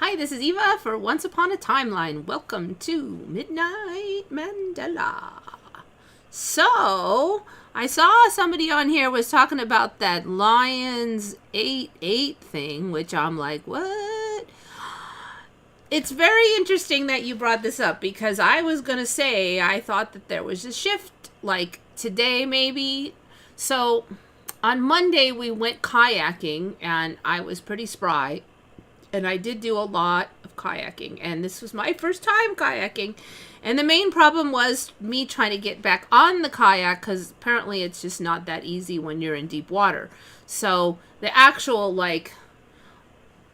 Hi, this is Eva for Once Upon a Timeline. Welcome to Midnight Mandela. So, I saw somebody on here was talking about that Lions 8-8 thing, which I'm like, what? It's very interesting that you brought this up because I was going to say I thought that there was a shift, like today maybe. So, on Monday we went kayaking and I was pretty spry. And I did do a lot of kayaking. And this was my first time kayaking. And the main problem was me trying to get back on the kayak because apparently it's just not that easy when you're in deep water. So the actual,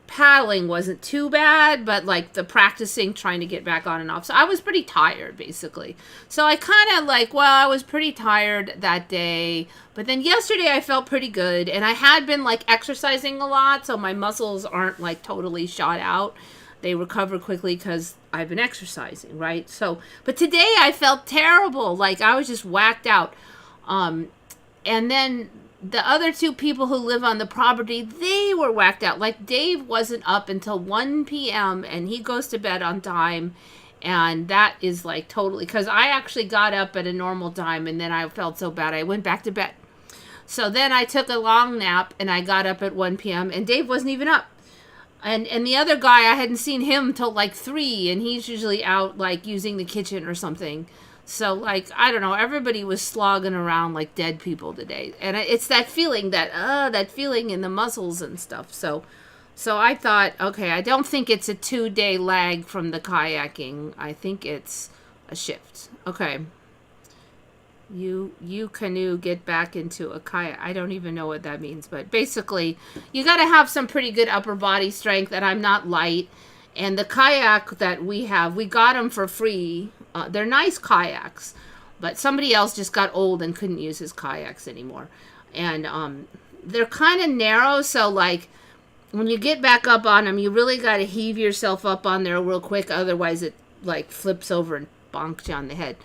paddling wasn't too bad, but the practicing trying to get back on and off. So I was pretty tired basically. So I kind of I was pretty tired that day, but then yesterday I felt pretty good and I had been exercising a lot. So my muscles aren't totally shot out. They recover quickly because I've been exercising, right? So, but today I felt terrible. I was just whacked out. And then the other two people who live on the property, they were whacked out. Dave wasn't up until 1 p.m. and he goes to bed on time. And that is totally, because I actually got up at a normal time and then I felt so bad I went back to bed. So then I took a long nap and I got up at 1 p.m. and Dave wasn't even up. And the other guy, I hadn't seen him till 3 and he's usually out using the kitchen or something. So, I don't know, everybody was slogging around like dead people today. And it's that feeling, that feeling in the muscles and stuff. So I thought, okay, I don't think it's a 2-day lag from the kayaking. I think it's a shift. Okay. You canoe, get back into a kayak. I don't even know what that means. But basically, you got to have some pretty good upper body strength. And I'm not light. And the kayak that we have, we got them for free. They're nice kayaks, but somebody else just got old and couldn't use his kayaks anymore. And they're kind of narrow, so when you get back up on them, you really got to heave yourself up on there real quick, otherwise it flips over and bonks you on the head.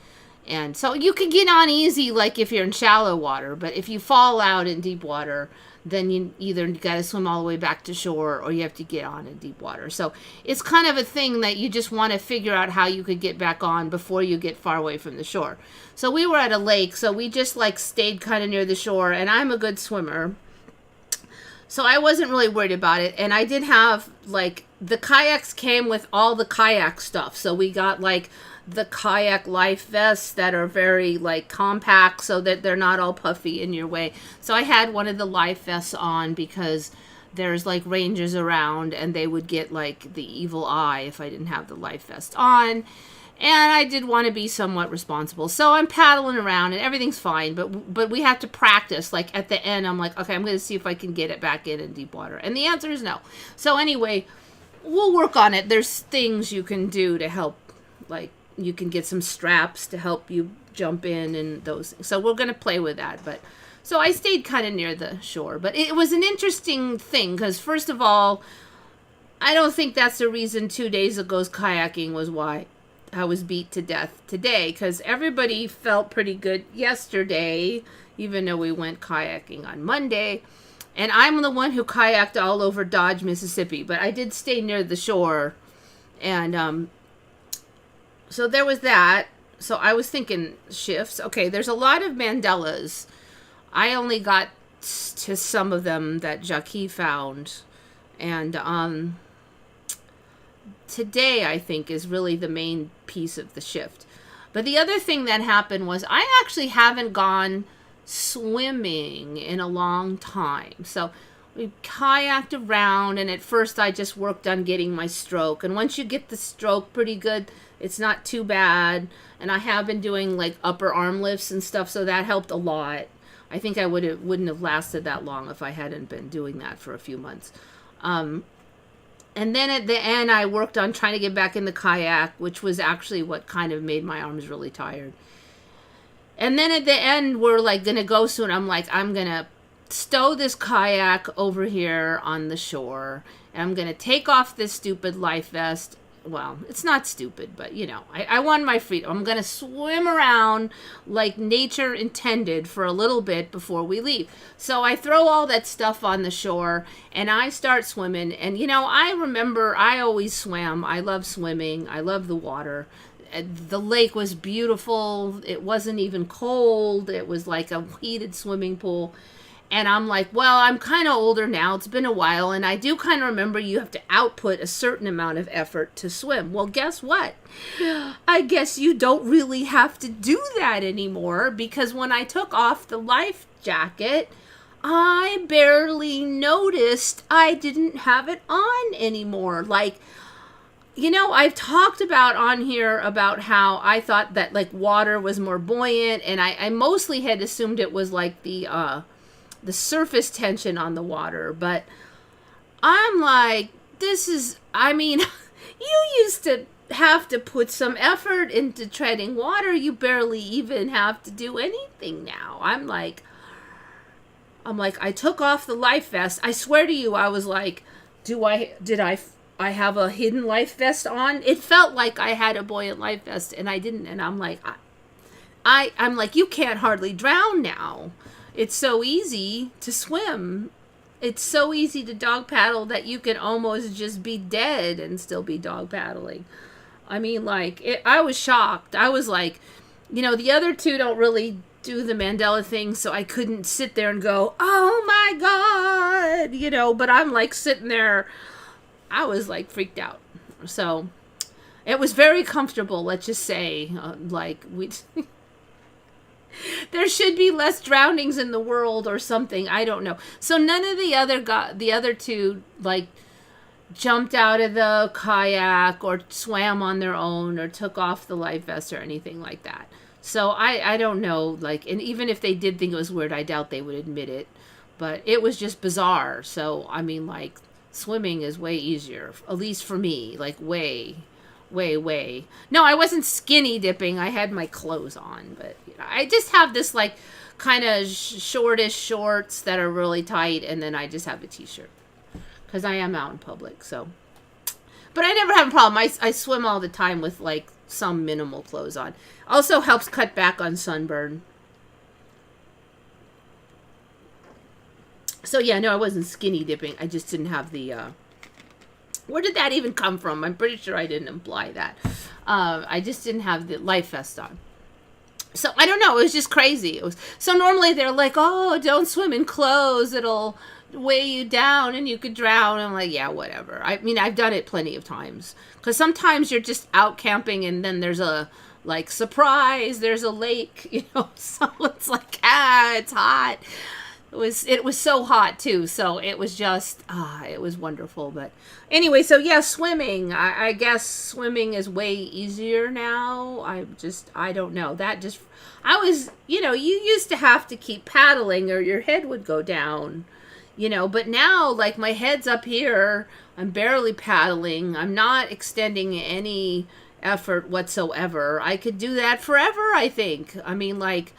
And so you can get on easy if you're in shallow water, but if you fall out in deep water, then you either got to swim all the way back to shore or you have to get on in deep water. So it's kind of a thing that you just want to figure out how you could get back on before you get far away from the shore. So we were at a lake, so we just stayed kind of near the shore, and I'm a good swimmer. So I wasn't really worried about it. And I did have the kayaks came with all the kayak stuff. So we got the kayak life vests that are very compact so that they're not all puffy in your way. So I had one of the life vests on because there's rangers around and they would get the evil eye if I didn't have the life vest on. And I did want to be somewhat responsible. So I'm paddling around and everything's fine, but we have to practice. At the end, I'm okay, I'm going to see if I can get it back in deep water. And the answer is no. So anyway, we'll work on it. There's things you can do to help, you can get some straps to help you jump in and those things. So we're going to play with that. But so I stayed kind of near the shore. But it was an interesting thing because, first of all, I don't think that's the reason 2 days ago's kayaking was why I was beat to death today. Because everybody felt pretty good yesterday, even though we went kayaking on Monday. And I'm the one who kayaked all over Dodge, Mississippi. But I did stay near the shore. And so there was that. So I was thinking shifts. Okay, there's a lot of Mandelas. I only got to some of them that Jackie found. And today, I think, is really the main piece of the shift. But the other thing that happened was I actually haven't gone swimming in a long time. So we kayaked around, and at first I just worked on getting my stroke. And once you get the stroke pretty good, it's not too bad. And I have been doing upper arm lifts and stuff, so that helped a lot. I think I wouldn't have lasted that long if I hadn't been doing that for a few months. And then at the end, I worked on trying to get back in the kayak, which was actually what kind of made my arms really tired. And then at the end, we're going to go soon. I'm I'm going to stow this kayak over here on the shore. And I'm going to take off this stupid life vest well, it's not stupid, but you know, I want my freedom. I'm going to swim around like nature intended for a little bit before we leave. So I throw all that stuff on the shore and I start swimming. And, you know, I remember I always swam. I love swimming. I love the water. The lake was beautiful. It wasn't even cold. It was like a heated swimming pool. And I'm like, well, I'm kind of older now. It's been a while. And I do kind of remember you have to output a certain amount of effort to swim. Well, guess what? I guess you don't really have to do that anymore, because when I took off the life jacket, I barely noticed I didn't have it on anymore. Like, you know, I've talked about on here about how I thought that like water was more buoyant, and I mostly had assumed it was like the surface tension on the water, but I'm like, I mean, you used to have to put some effort into treading water. You barely even have to do anything now. I'm like, I took off the life vest. I swear to you, I was like, did I have a hidden life vest on? It felt like I had a buoyant life vest and I didn't. And I'm like, I'm like, you can't hardly drown now. It's so easy to swim. It's so easy to dog paddle that you can almost just be dead and still be dog paddling. I mean, like, I was shocked. I was like, you know, the other two don't really do the Mandela thing, so I couldn't sit there and go, oh my God, you know, but I'm like sitting there. I was like freaked out. So it was very comfortable, let's just say, there should be less drownings in the world or something. I don't know. So none of the other two like jumped out of the kayak or swam on their own or took off the life vest or anything like that. So I don't know. Like, and even if they did think it was weird, I doubt they would admit it. But it was just bizarre. So I mean, like, swimming is way easier, at least for me. Like way. No, I wasn't skinny dipping. I had my clothes on, but you know, I just have this like kind of shortish shorts that are really tight, and then I just have a t-shirt because I am out in public. So, but I never have a problem. I swim all the time with like some minimal clothes on. Also helps cut back on sunburn. So yeah, no, I wasn't skinny dipping. I just didn't have the. Where did that even come from? I'm pretty sure I didn't imply that. I just didn't have the life vest on. So I don't know. It was just crazy. So normally they're like, oh, don't swim in clothes. It'll weigh you down and you could drown. I'm like, yeah, whatever. I mean, I've done it plenty of times. Because sometimes you're just out camping and then there's a, like, surprise. There's a lake, you know. So it's like, it's hot. It was so hot too, so it was just it was wonderful. But anyway, so yeah, swimming. I guess swimming is way easier now. I don't know. I was, you know, you used to have to keep paddling or your head would go down, you know. But now, like, my head's up here. I'm barely paddling. I'm not extending any effort whatsoever. I could do that forever, I think. I mean, like,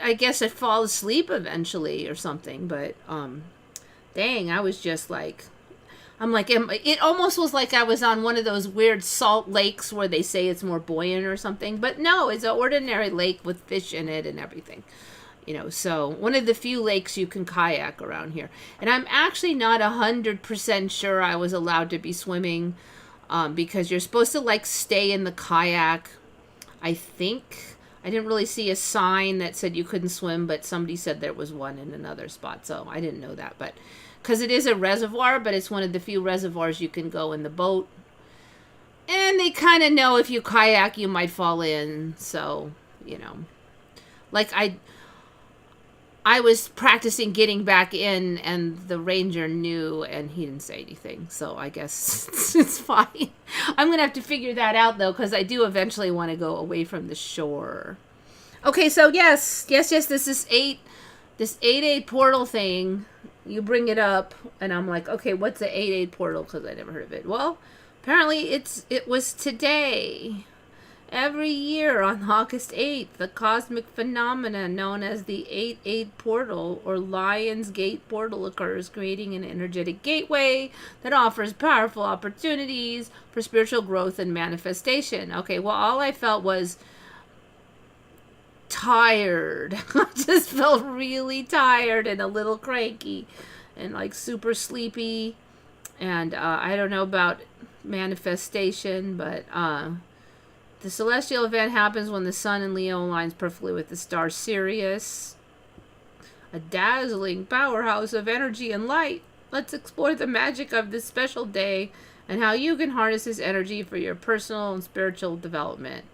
I guess I'd fall asleep eventually or something, but dang, I was just like, I'm like, it almost was like I was on one of those weird salt lakes where they say it's more buoyant or something, but no, it's an ordinary lake with fish in it and everything, you know. So one of the few lakes you can kayak around here, and I'm actually not 100% sure I was allowed to be swimming, because you're supposed to like stay in the kayak, I think. I didn't really see a sign that said you couldn't swim, but somebody said there was one in another spot, so I didn't know that. But because it is a reservoir, but it's one of the few reservoirs you can go in the boat. And they kind of know if you kayak, you might fall in. So, you know, like I was practicing getting back in, and the ranger knew, and he didn't say anything. So I guess it's fine. I'm going to have to figure that out, though, because I do eventually want to go away from the shore. Okay, so yes, this is this 8-8 portal thing. You bring it up, and I'm like, okay, what's the 8-8 portal? Because I never heard of it. Well, apparently it was today. Every year on August 8th, the cosmic phenomena known as the 8-8 portal or Lion's Gate portal occurs, creating an energetic gateway that offers powerful opportunities for spiritual growth and manifestation. Okay, well, all I felt was tired. I just felt really tired and a little cranky and like super sleepy. And I don't know about manifestation, but the celestial event happens when the sun in Leo aligns perfectly with the star Sirius, a dazzling powerhouse of energy and light. Let's explore the magic of this special day and how you can harness this energy for your personal and spiritual development.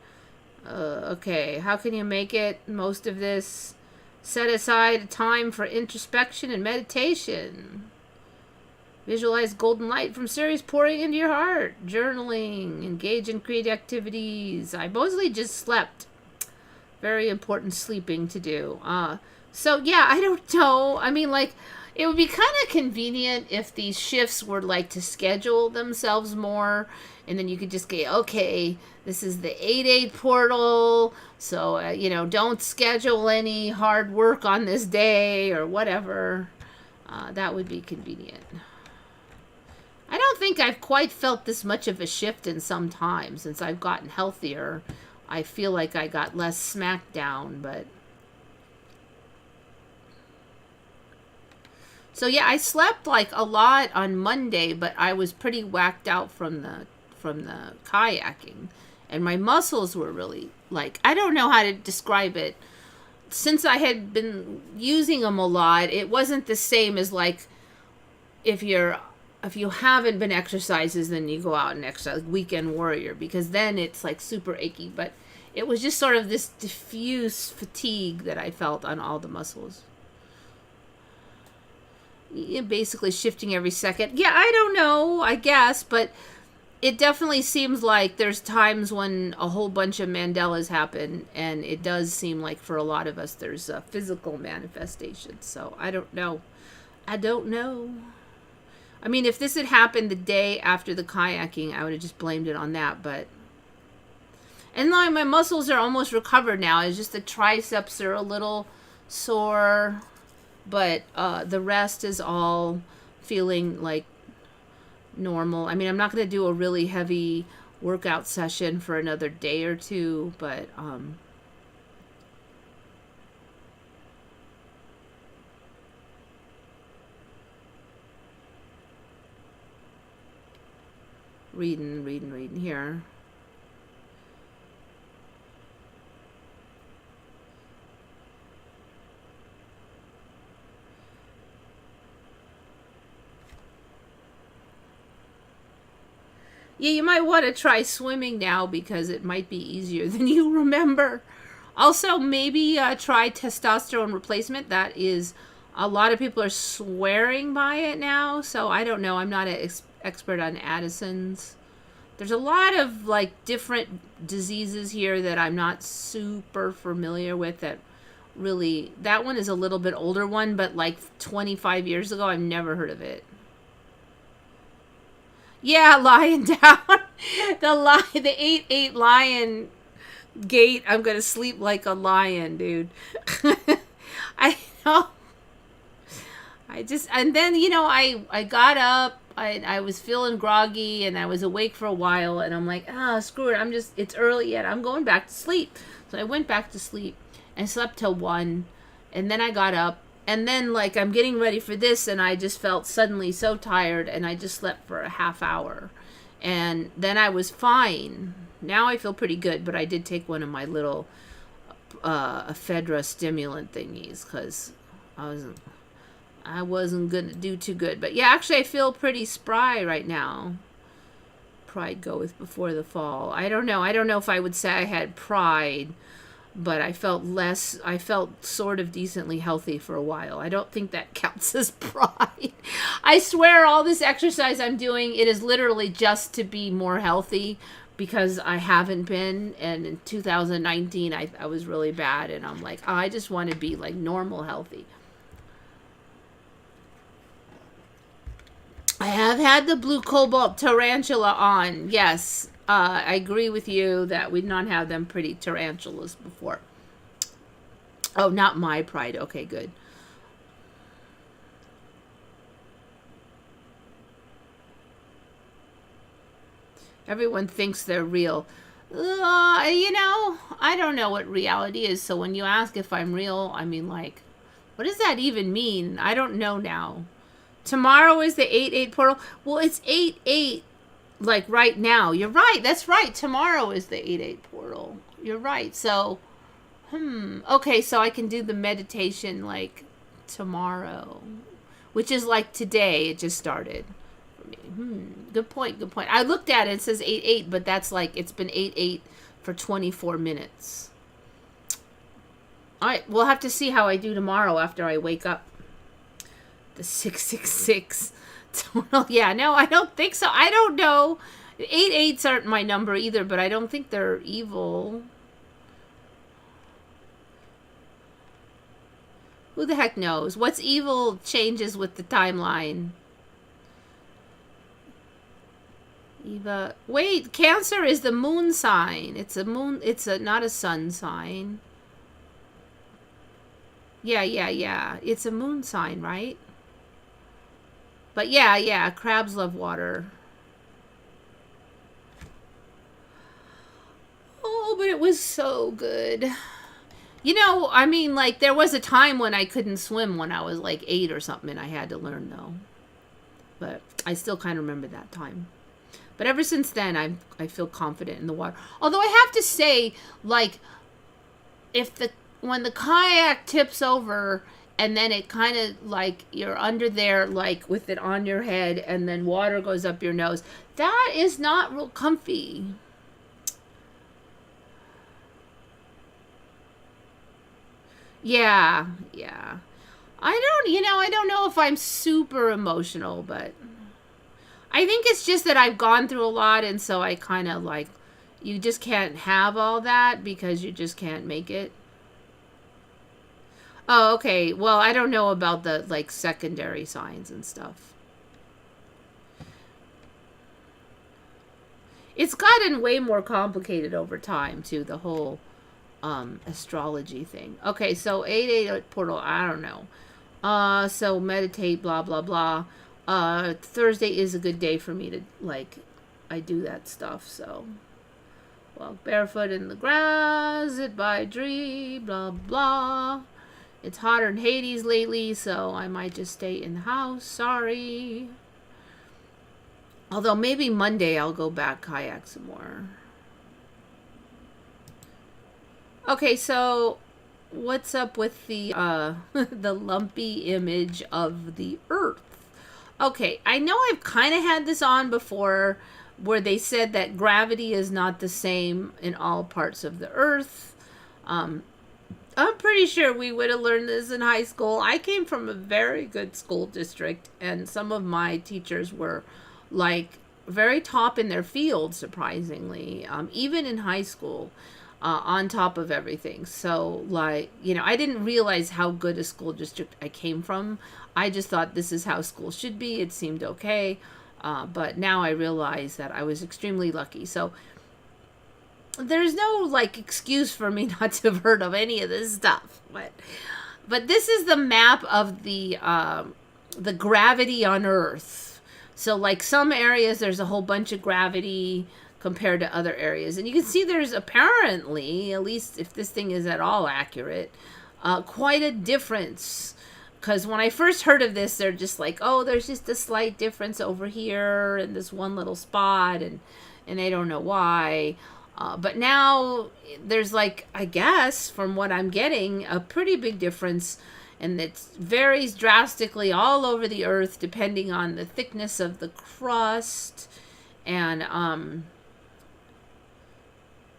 Okay, how can you make it most of this? Set aside time for introspection and meditation. Visualize golden light from Sirius pouring into your heart. Journaling. Engage in creative activities. I mostly just slept. Very important sleeping to do. So, yeah, I don't know. I mean, like, it would be kind of convenient if these shifts were, like, to schedule themselves more. And then you could just go, okay, this is the 8-8 portal. So, don't schedule any hard work on this day or whatever. That would be convenient. I don't think I've quite felt this much of a shift in some time since I've gotten healthier. I feel like I got less smacked down, but... So yeah, I slept like a lot on Monday, but I was pretty whacked out from the kayaking. And my muscles were really like, I don't know how to describe it. Since I had been using them a lot, it wasn't the same as like if you haven't been exercises, then you go out and exercise, like weekend warrior, because then it's like super achy. But it was just sort of this diffuse fatigue that I felt on all the muscles. Basically shifting every second. Yeah, I don't know, I guess, but it definitely seems like there's times when a whole bunch of Mandelas happen, and it does seem like for a lot of us there's a physical manifestation. So I don't know. I mean, if this had happened the day after the kayaking, I would have just blamed it on that, but... And like my muscles are almost recovered now. It's just the triceps are a little sore, but the rest is all feeling like normal. I mean, I'm not going to do a really heavy workout session for another day or two, but... Reading here. Yeah, you might want to try swimming now because it might be easier than you remember. Also, maybe try testosterone replacement. That is, a lot of people are swearing by it now, so I don't know. I'm not an expert on Addison's. There's a lot of like different diseases here that I'm not super familiar with. That one is a little bit older one, but like 25 years ago, I've never heard of it. Yeah, lying down. The 8-8 lion gate. I'm gonna sleep like a lion, dude. I know. And then, I got up, I was feeling groggy, and I was awake for a while, and I'm like, screw it, it's early yet, I'm going back to sleep. So I went back to sleep, and slept till 1, and then I got up, and then, like, I'm getting ready for this, and I just felt suddenly so tired, and I just slept for a half hour, and then I was fine. Now I feel pretty good, but I did take one of my little ephedra stimulant thingies, because I wasn't going to do too good. But yeah, actually I feel pretty spry right now. Pride goeth before the fall. I don't know if I would say I had pride, but I felt sort of decently healthy for a while. I don't think that counts as pride. I swear all this exercise I'm doing, it is literally just to be more healthy, because I haven't been, and in 2019 I was really bad, and I'm like, I just want to be like normal healthy. I have had the blue cobalt tarantula on. Yes, I agree with you that we'd not have them pretty tarantulas before. Oh, not my pride. Okay, good. Everyone thinks they're real. You know, I don't know what reality is. So when you ask if I'm real, I mean, like, what does that even mean? I don't know now. Tomorrow is the 8-8 portal. Well, it's 8-8, like, right now. You're right. That's right. Tomorrow is the 8-8 portal. You're right. So, okay, so I can do the meditation, like, tomorrow, which is like today. It just started. Good point. Good point. I looked at it. It says 8-8, but that's like it's been 8-8 for 24 minutes. All right, we'll have to see how I do tomorrow after I wake up. The 666. Yeah, no, I don't think so. I don't know. 8-8s aren't my number either, but I don't think they're evil. Who the heck knows? What's evil changes with the timeline. Eva, wait, Cancer is the moon sign. It's a moon, it's a not a sun sign. Yeah. It's a moon sign, right? But yeah, crabs love water. Oh, but it was so good. You know, I mean, like, there was a time when I couldn't swim when I was like 8 or something, and I had to learn, though. But I still kind of remember that time. But ever since then, I feel confident in the water. Although I have to say, like, when the kayak tips over and then it kind of, like, you're under there, like, with it on your head and then water goes up your nose, that is not real comfy. Yeah. I don't know if I'm super emotional, but I think it's just that I've gone through a lot, and so I kind of like, you just can't have all that because you just can't make it. Oh, okay. Well, I don't know about the, like, secondary signs and stuff. It's gotten way more complicated over time, too, the whole astrology thing. Okay, so 8-8 portal, I don't know. So meditate, blah, blah, blah. Thursday is a good day for me to, like, I do that stuff, so. Walk barefoot in the grass, sit by a tree, blah, blah. It's hotter in Hades lately, so I might just stay in the house, sorry. Although maybe Monday I'll go back kayak some more. Okay, so what's up with the, the lumpy image of the Earth? Okay, I know I've kind of had this on before where they said that gravity is not the same in all parts of the Earth. I'm pretty sure we would have learned this in high school. I came from a very good school district, and some of my teachers were, like, very top in their field, surprisingly, even in high school, on top of everything. So, like, you know, I didn't realize how good a school district I came from. I just thought this is how school should be. It seemed okay. But now I realize that I was extremely lucky. So there's no, like, excuse for me not to have heard of any of this stuff. But this is the map of the gravity on Earth. So, like, some areas there's a whole bunch of gravity compared to other areas. And you can see there's apparently, at least if this thing is at all accurate, quite a difference. Because when I first heard of this, they're just like, oh, there's just a slight difference over here in this one little spot, and they don't know why. But now there's, like, I guess, from what I'm getting, a pretty big difference, and it varies drastically all over the Earth depending on the thickness of the crust. And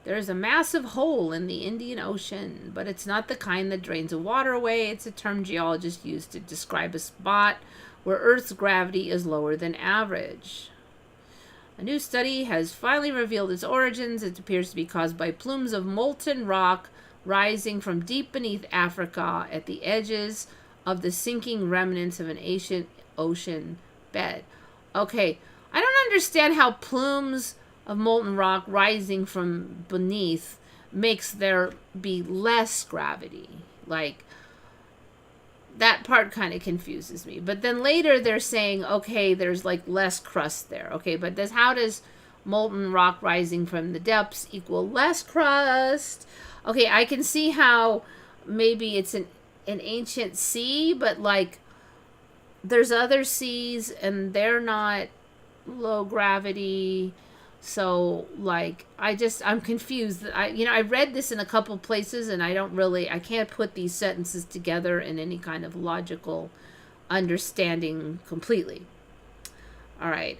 there's a massive hole in the Indian Ocean, but it's not the kind that drains the water away. It's a term geologists use to describe a spot where Earth's gravity is lower than average. A new study has finally revealed its origins. It appears to be caused by plumes of molten rock rising from deep beneath Africa at the edges of the sinking remnants of an ancient ocean bed. Okay, I don't understand how plumes of molten rock rising from beneath makes there be less gravity. Like, that part kind of confuses me. But then later they're saying, okay, there's like less crust there. Okay, but how does molten rock rising from the depths equal less crust? Okay, I can see how maybe it's an ancient sea, but like there's other seas and they're not low gravity. So like I'm confused. I read this in a couple places and I can't put these sentences together in any kind of logical understanding completely. All right.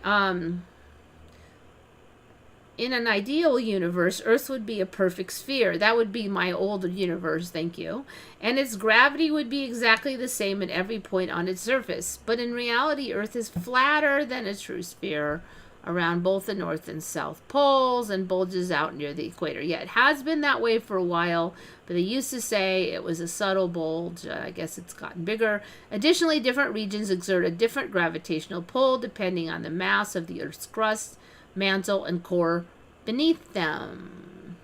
In an ideal universe, Earth would be a perfect sphere. That would be my old universe, thank you. And its gravity would be exactly the same at every point on its surface. But in reality, Earth is flatter than a true sphere around both the North and South poles and bulges out near the equator. Yeah, it has been that way for a while, but they used to say it was a subtle bulge. I guess it's gotten bigger. Additionally, different regions exert a different gravitational pull depending on the mass of the Earth's crust, mantle, and core beneath them.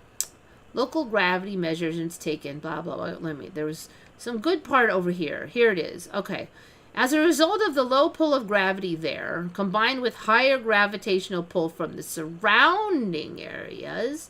Local gravity measurements taken, blah, blah, blah. There was some good part over here. Here it is. Okay. As a result of the low pull of gravity there, combined with higher gravitational pull from the surrounding areas,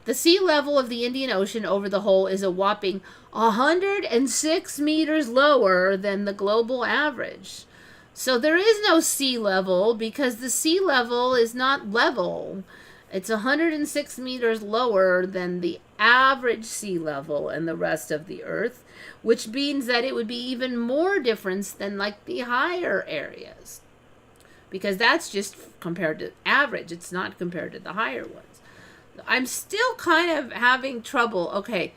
the sea level of the Indian Ocean over the whole is a whopping 106 meters lower than the global average. So there is no sea level because the sea level is not level. It's 106 meters lower than the average sea level in the rest of the Earth, which means that it would be even more difference than like the higher areas. Because that's just compared to average. It's not compared to the higher ones. I'm still kind of having trouble. Okay,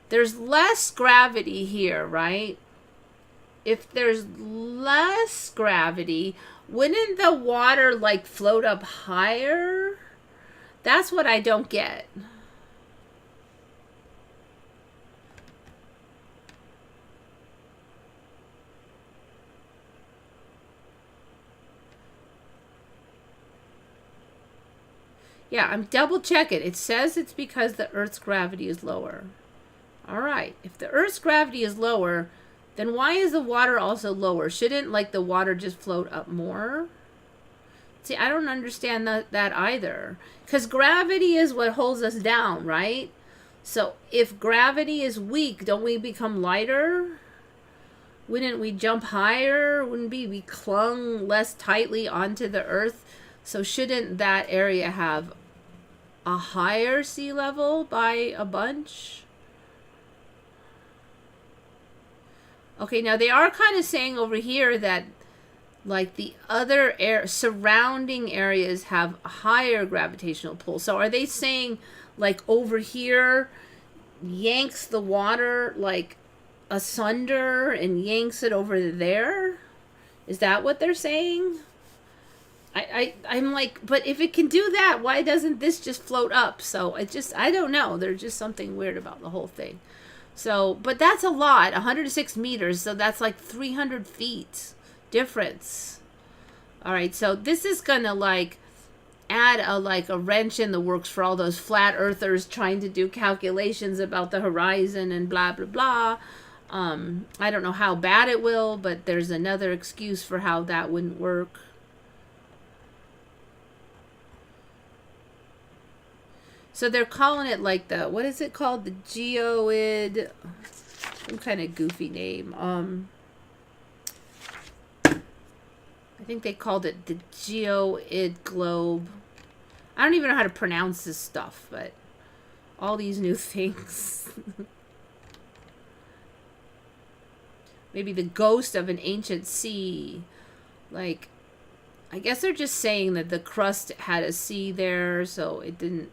there's less gravity here, right? If there's less gravity, wouldn't the water like float up higher? That's what I don't get. Yeah, I'm double checking. It says it's because the Earth's gravity is lower. All right. If the Earth's gravity is lower, then why is the water also lower? Shouldn't like the water just float up more? See, I don't understand that either. Because gravity is what holds us down, right? So if gravity is weak, don't we become lighter? Wouldn't we jump higher? Wouldn't we be clung less tightly onto the Earth? So shouldn't that area have a higher sea level by a bunch? Okay, now they are kind of saying over here that like the other surrounding areas have a higher gravitational pull. So are they saying like over here yanks the water like asunder and yanks it over there? Is that what they're saying? I'm like, but if it can do that, why doesn't this just float up? So I don't know. There's just something weird about the whole thing. So, but that's a lot, 106 meters. So that's like 300 feet difference. All right. So this is going to like add a wrench in the works for all those flat earthers trying to do calculations about the horizon and blah, blah, blah. I don't know how bad it will, but there's another excuse for how that wouldn't work. So they're calling it like the, what is it called? The geoid, some kind of goofy name. I think they called it the geoid globe. I don't even know how to pronounce this stuff, but all these new things. Maybe the ghost of an ancient sea. Like, I guess they're just saying that the crust had a sea there, so it didn't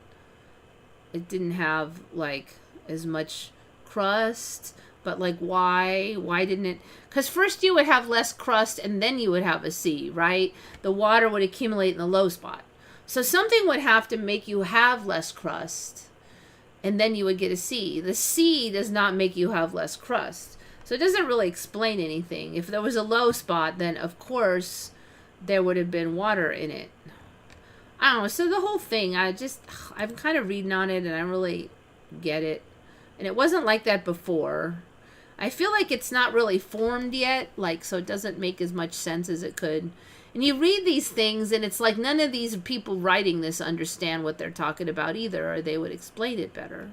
have like as much crust. But like why didn't it? Because first you would have less crust and then you would have a sea, right? The water would accumulate in the low spot, so something would have to make you have less crust and then you would get a sea. The sea does not make you have less crust, so it doesn't really explain anything. If there was a low spot, then of course there would have been water in it. I don't know. So the whole thing, I'm kind of reading on it and I don't really get it. And it wasn't like that before. I feel like it's not really formed yet, like, so it doesn't make as much sense as it could. And you read these things and it's like none of these people writing this understand what they're talking about either, or they would explain it better.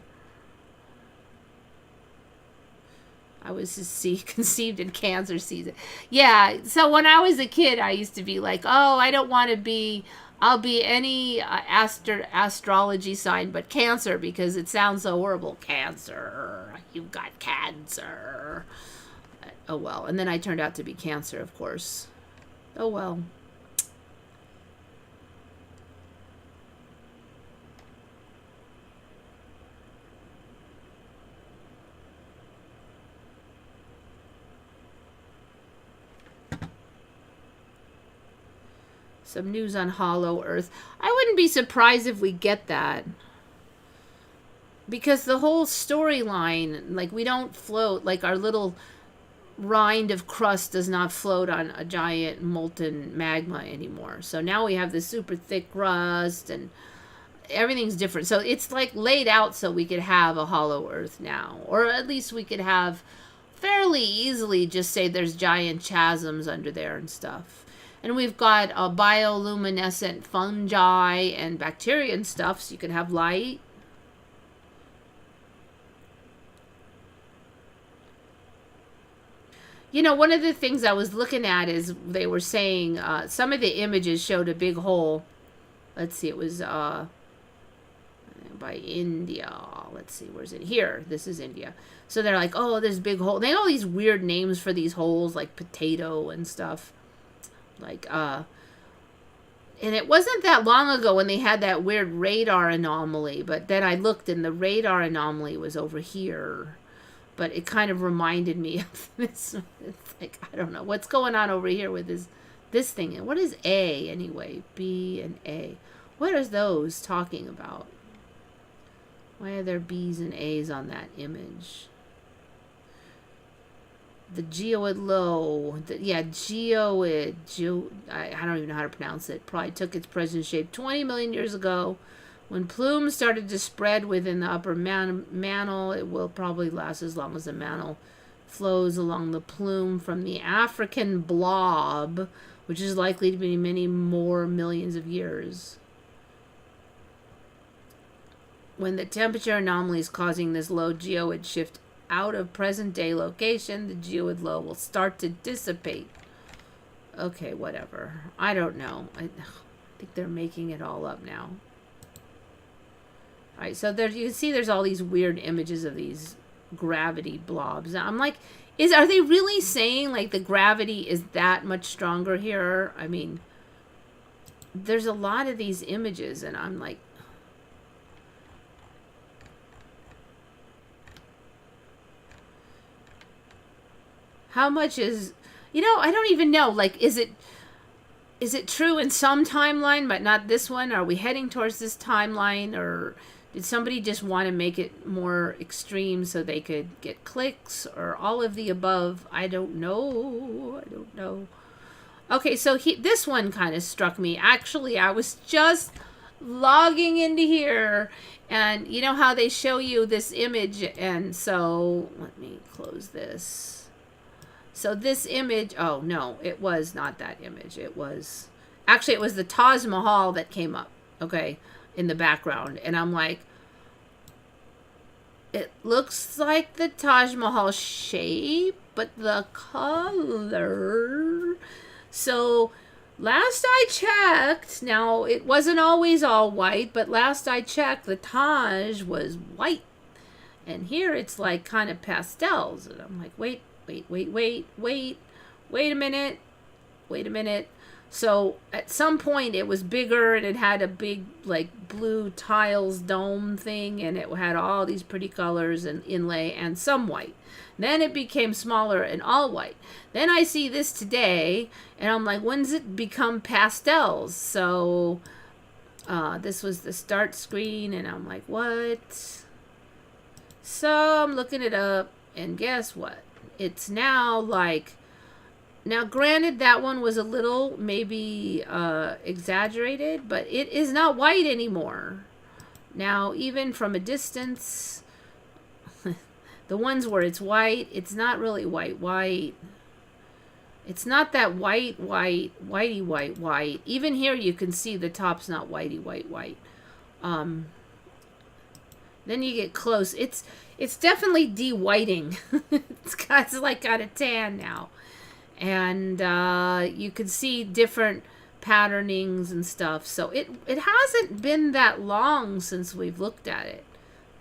I was just conceived in Cancer season. Yeah, so when I was a kid, I used to be like, oh, I don't want to be, I'll be any astrology sign but Cancer because it sounds so horrible. Cancer, you've got cancer. Oh, well. And then I turned out to be Cancer, of course. Oh, well. Some news on Hollow Earth. I wouldn't be surprised if we get that. Because the whole storyline, like, we don't float, like, our little rind of crust does not float on a giant molten magma anymore. So now we have this super thick crust and everything's different. So it's like laid out so we could have a hollow earth now. Or at least we could have fairly easily just say there's giant chasms under there and stuff. And we've got bioluminescent fungi and bacteria and stuff, so you can have light. You know, one of the things I was looking at is they were saying some of the images showed a big hole. Let's see, it was by India. Let's see, where's it? Here, this is India. So they're like, oh, there's a big hole. They have all these weird names for these holes, like potato and stuff. Like, and it wasn't that long ago when they had that weird radar anomaly, but then I looked and the radar anomaly was over here. But it kind of reminded me of this. It's like, I don't know. What's going on over here with this thing? And what is A anyway? B and A. What are those talking about? Why are there B's and A's on that image? The geoid low. Geoid. I don't even know how to pronounce it. Probably took its present shape 20 million years ago. When plumes started to spread within the upper mantle, it will probably last as long as the mantle flows along the plume from the African blob, which is likely to be many more millions of years. When the temperature anomalies causing this low geoid shift out of present-day location, the geoid low will start to dissipate. Okay, whatever. I don't know. I think they're making it all up now. All right, so there you can see there's all these weird images of these gravity blobs. I'm like, are they really saying like the gravity is that much stronger here? I mean, there's a lot of these images, and I'm like, how much is, I don't even know. Like, is it true in some timeline, but not this one? Are we heading towards this timeline, or did somebody just want to make it more extreme so they could get clicks, or all of the above? I don't know. Okay, so this one kind of struck me. Actually, I was just logging into here, and you know how they show you this image, and so let me close this. So this image, oh no, it was not that image. It was the Taj Mahal that came up, okay, in the background. And I'm like, it looks like the Taj Mahal shape, but the color. So last I checked, now it wasn't always all white, but last I checked, the Taj was white. And here it's like kind of pastels. And I'm like, wait a minute. So at some point it was bigger and it had a big like blue tiles dome thing, and it had all these pretty colors and inlay and some white. Then it became smaller and all white. Then I see this today and I'm like, when does it become pastels? So this was the start screen and I'm like, what? So I'm looking it up, and guess what? It's now like Now, granted, that one was a little maybe exaggerated, but it is not white anymore. Now, even from a distance, the ones where it's white, it's not really white. It's not that whitey white. Even here, you can see the top's not whitey white. Then you get close. It's definitely de-whiting. It's like got a tan now. And you can see different patternings and stuff. So it hasn't been that long since we've looked at it.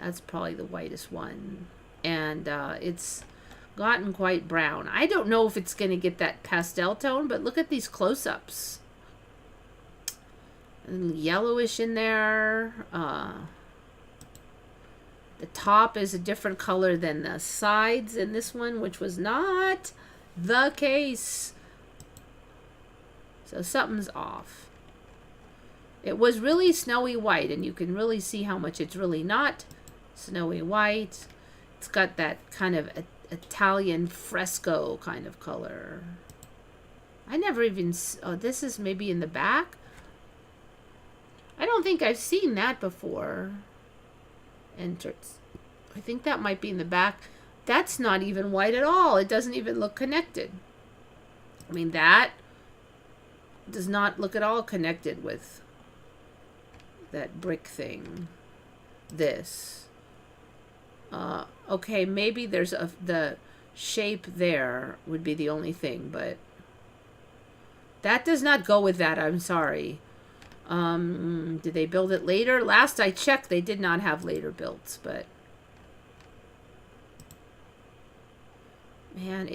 That's probably the whitest one. And it's gotten quite brown. I don't know if it's going to get that pastel tone, but look at these close-ups. Yellowish in there. The top is a different color than the sides in this one, which was not the case. So something's off. It was really snowy white, and you can really see how much it's really not snowy white. It's got that kind of Italian fresco kind of color. I never even... Oh, this is maybe in the back? I don't think I've seen that before. Entrance. I think that might be in the back. That's not even white at all. It doesn't even look connected. I mean, that does not look at all connected with that brick thing. This. Okay, maybe there's the shape there would be the only thing, but that does not go with that. I'm sorry. Did they build it later? Last I checked, they did not have later builds, but man,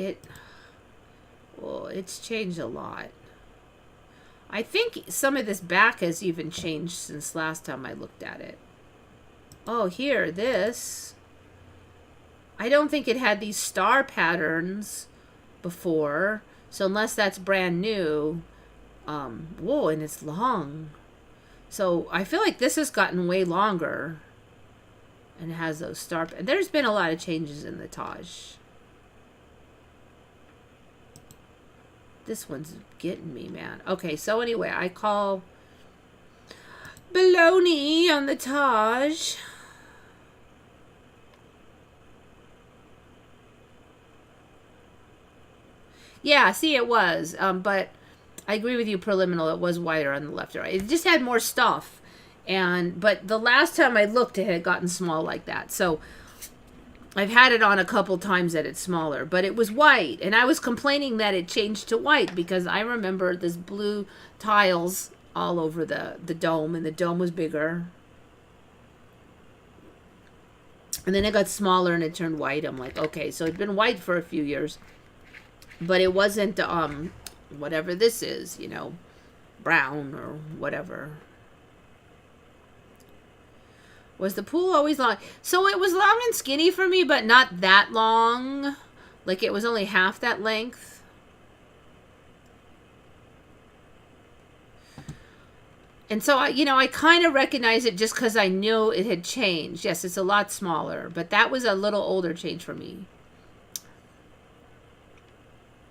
it's changed a lot. I think some of this back has even changed since last time I looked at it. Oh, here, this. I don't think it had these star patterns before, so unless that's brand new. Whoa, and it's long. So I feel like this has gotten way longer. And it has those star... There's been a lot of changes in the Taj. This one's getting me, man. Okay, so anyway, I call baloney on the Taj. Yeah, see, it was. But I agree with you, preliminal. It was wider on the left and right. It just had more stuff. But the last time I looked, it had gotten small like that. So I've had it on a couple times that it's smaller. But it was white. And I was complaining that it changed to white because I remember this blue tiles all over the dome. And the dome was bigger. And then it got smaller and it turned white. I'm like, okay, so it's been white for a few years. But it wasn't, whatever this is, you know, brown or whatever. Was the pool always long? So it was long and skinny for me, but not that long. Like it was only half that length. And so, I kind of recognized it just because I knew it had changed. Yes, it's a lot smaller, but that was a little older change for me.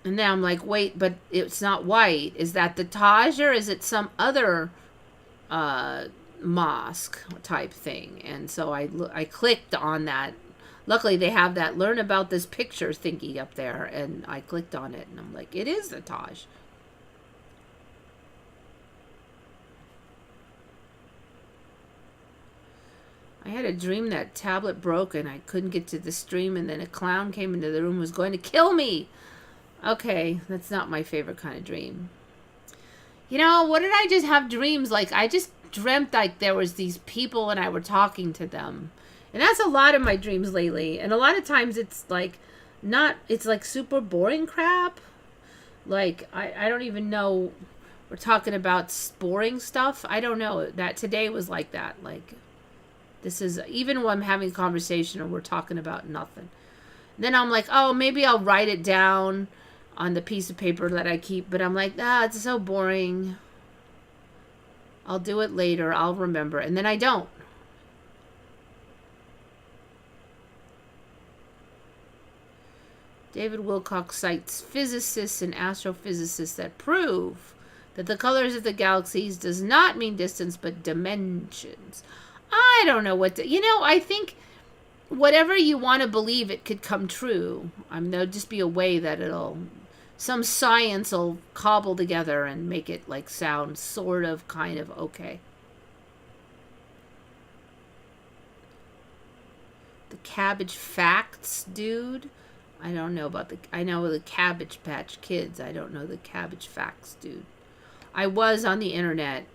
And now I'm like, wait, but it's not white. Is that the Taj or is it some other mosque type thing? And so I clicked on that. Luckily, they have that learn about this picture thingy up there. And I clicked on it. And I'm like, it is the Taj. I had a dream that tablet broke and I couldn't get to the stream. And then a clown came into the room and was going to kill me. Okay, that's not my favorite kind of dream. What did I just have dreams like? I just dreamt like there was these people and I were talking to them. And that's a lot of my dreams lately. And a lot of times it's like it's like super boring crap. Like, I don't even know. We're talking about boring stuff. I don't know. That today was like that. Like, this is, even when I'm having a conversation or we're talking about nothing. Then I'm like, oh, maybe I'll write it down on the piece of paper that I keep. But I'm like, it's so boring. I'll do it later. I'll remember. And then I don't. David Wilcock cites physicists and astrophysicists that prove that the colors of the galaxies does not mean distance but dimensions. I don't know what to, I think whatever you want to believe, it could come true. I mean, there'll just be a way that some science will cobble together and make it like sound sort of kind of okay. The Cabbage Facts, dude. I don't know about I know the Cabbage Patch Kids. I don't know the Cabbage Facts, dude. I was on the internet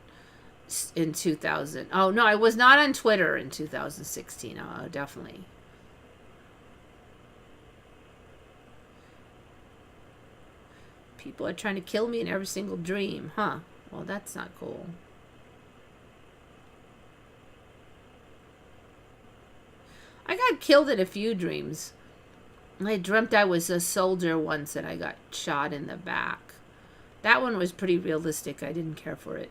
in 2000. Oh, no, I was not on Twitter in 2016. Oh, definitely. People are trying to kill me in every single dream, huh? Well, that's not cool. I got killed in a few dreams. I dreamt I was a soldier once and I got shot in the back. That one was pretty realistic. I didn't care for it.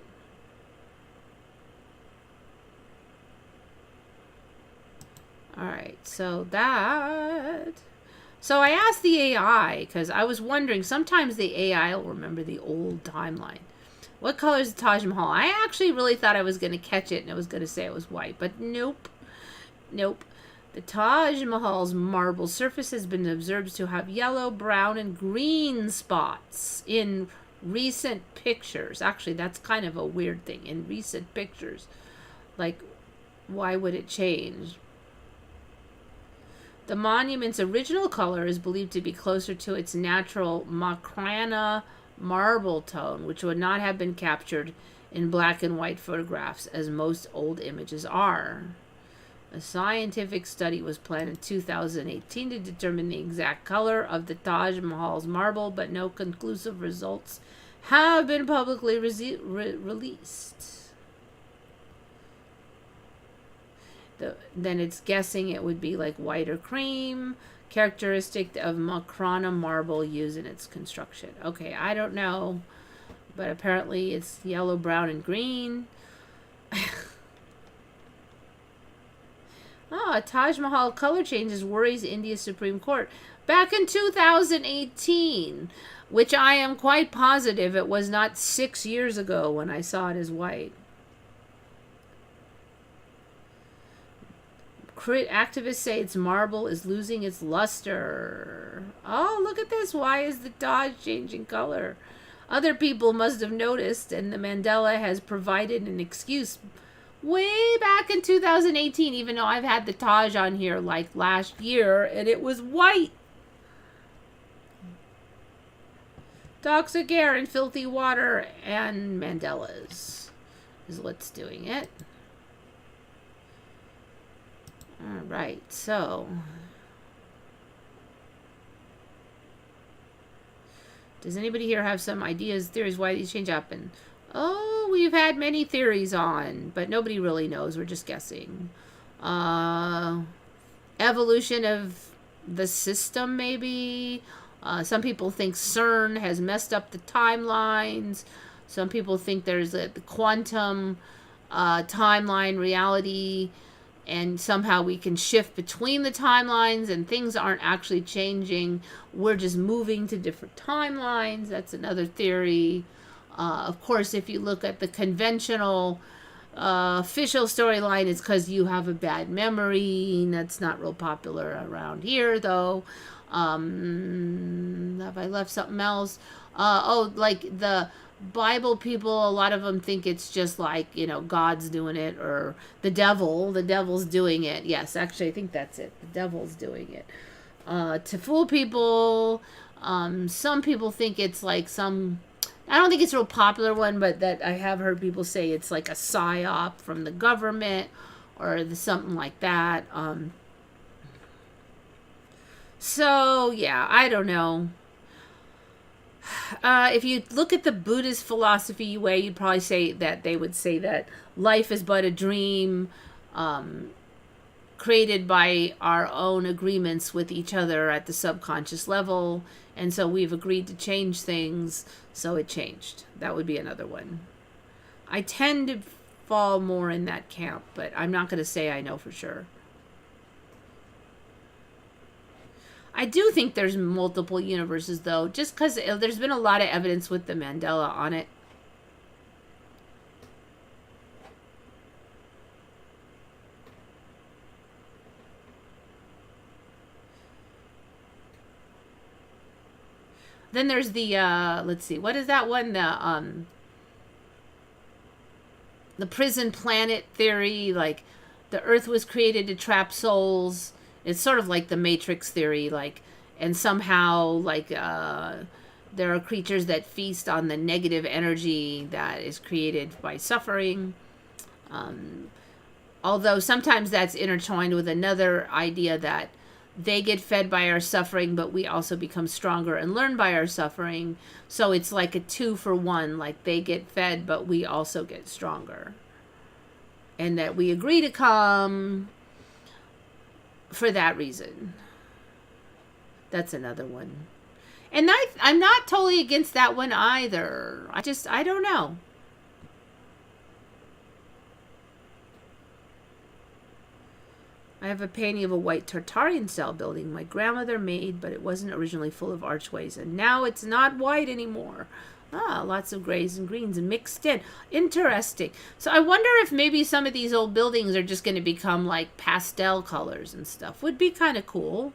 Alright, so that... So I asked the AI, because I was wondering, sometimes the AI will remember the old timeline. What color is the Taj Mahal? I actually really thought I was going to catch it and I was going to say it was white, but nope. Nope. The Taj Mahal's marble surface has been observed to have yellow, brown, and green spots in recent pictures. Actually, that's kind of a weird thing. In recent pictures. Like, why would it change? The monument's original color is believed to be closer to its natural Makrana marble tone, which would not have been captured in black and white photographs, as most old images are. A scientific study was planned in 2018 to determine the exact color of the Taj Mahal's marble, but no conclusive results have been publicly released. Then it's guessing it would be like white or cream, characteristic of Makrana marble used in its construction. Okay, I don't know, but apparently it's yellow, brown, and green. Taj Mahal color changes worries India's Supreme Court. Back in 2018, which I am quite positive it was not 6 years ago when I saw it as white. Activists say its marble is losing its luster. Oh, look at this. Why is the Taj changing color? Other people must have noticed, and the Mandela has provided an excuse way back in 2018, even though I've had the Taj on here like last year, and it was white. Toxic air and filthy water and Mandela's is what's doing it. All right, so does anybody here have some ideas, theories why these change happen? Oh, we've had many theories on, but nobody really knows. We're just guessing. Evolution of the system, maybe. Some people think CERN has messed up the timelines. Some people think there's the quantum timeline reality, and somehow we can shift between the timelines and things aren't actually changing. We're just moving to different timelines. That's another theory. Of course, if you look at the conventional official storyline, it's because you have a bad memory. That's not real popular around here, though. Have I left something else? Like the Bible people, a lot of them think it's just like, God's doing it, or the devil's doing it. Yes, actually, I think that's it. The devil's doing it. To fool people, some people think it's like I don't think it's a real popular one, but that I have heard people say it's like a psyop from the government or something like that. So, yeah, I don't know. If you look at the Buddhist philosophy way, you'd probably say that they would say that life is but a dream created by our own agreements with each other at the subconscious level. And so we've agreed to change things, so it changed. That would be another one. I tend to fall more in that camp, but I'm not going to say I know for sure. I do think there's multiple universes, though, just because there's been a lot of evidence with the Mandela on it. Then there's the, let's see, what is that one? The prison planet theory, like the Earth was created to trap souls. It's sort of like the Matrix theory, like, and somehow, like, there are creatures that feast on the negative energy that is created by suffering. Although sometimes that's intertwined with another idea that they get fed by our suffering, but we also become stronger and learn by our suffering. So it's like a 2-for-1, like they get fed, but we also get stronger. And that we agree to come for that reason. That's another one. And I'm not totally against that one either. I don't know. I have a painting of a white Tartarian style building my grandmother made, but it wasn't originally full of archways, and now it's not white anymore. Ah, lots of grays and greens mixed in. Interesting. So I wonder if maybe some of these old buildings are just going to become like pastel colors and stuff. Would be kind of cool.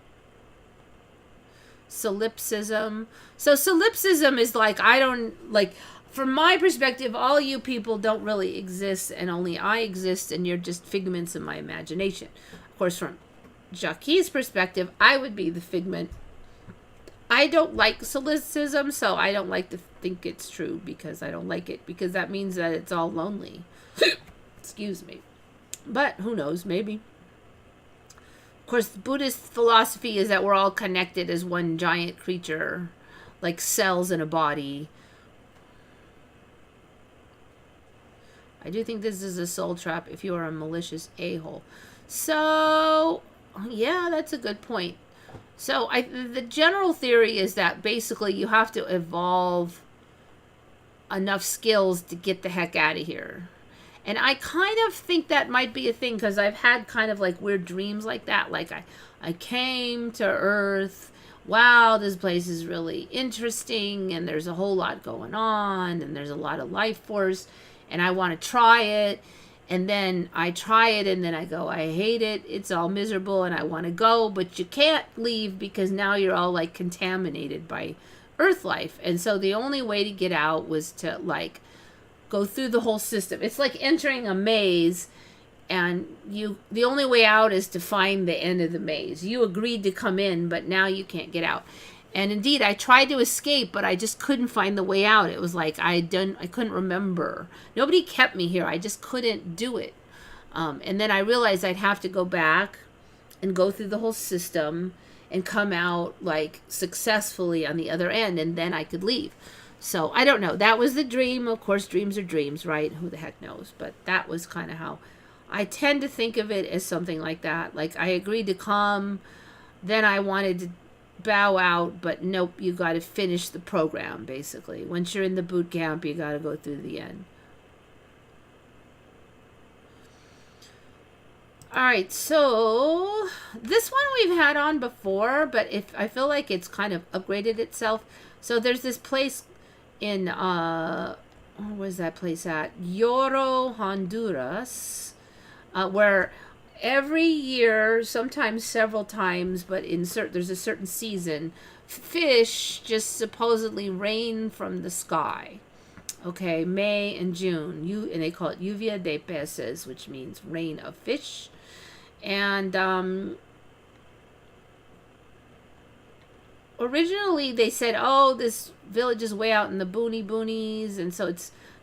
Solipsism. So solipsism is like, from my perspective, all you people don't really exist, and only I exist, and you're just figments of my imagination. Of course, from Jackie's perspective, I would be the figment. I don't like solipsism, so I don't like to think it's true because I don't like it, because that means that it's all lonely. Excuse me. But who knows, maybe. Of course, Buddhist philosophy is that we're all connected as one giant creature, like cells in a body. I do think this is a soul trap if you are a malicious a-hole. So, yeah, that's a good point. So, the general theory is that basically you have to evolve enough skills to get the heck out of here. And I kind of think that might be a thing, because I've had kind of like weird dreams like that. Like I came to Earth. Wow, this place is really interesting, and there's a whole lot going on, and there's a lot of life force, and I want to try it. And then I try it, and then I go, I hate it. It's all miserable, and I want to go, but you can't leave because now you're all like contaminated by Earth life. And so the only way to get out was to like go through the whole system. It's like entering a maze, and the only way out is to find the end of the maze. You agreed to come in, but now you can't get out. And indeed, I tried to escape, but I just couldn't find the way out. It was like I couldn't remember. Nobody kept me here. I just couldn't do it. And then I realized I'd have to go back and go through the whole system and come out like successfully on the other end, and then I could leave. So I don't know. That was the dream. Of course, dreams are dreams, right? Who the heck knows? But that was kind of how I tend to think of it, as something like that. Like I agreed to come, then I wanted to bow out, but nope, you got to finish the program, basically. Once you're in the boot camp, you got to go through the end. All right, so this one we've had on before, but I feel like it's kind of upgraded itself. So there's this place in where's that place at? Lloro, Honduras, where every year, sometimes several times, but there's a certain season, fish just supposedly rain from the sky. Okay, May and June, and they call it lluvia de peces, which means rain of fish. And originally they said, oh, this village is way out in the boonies, and so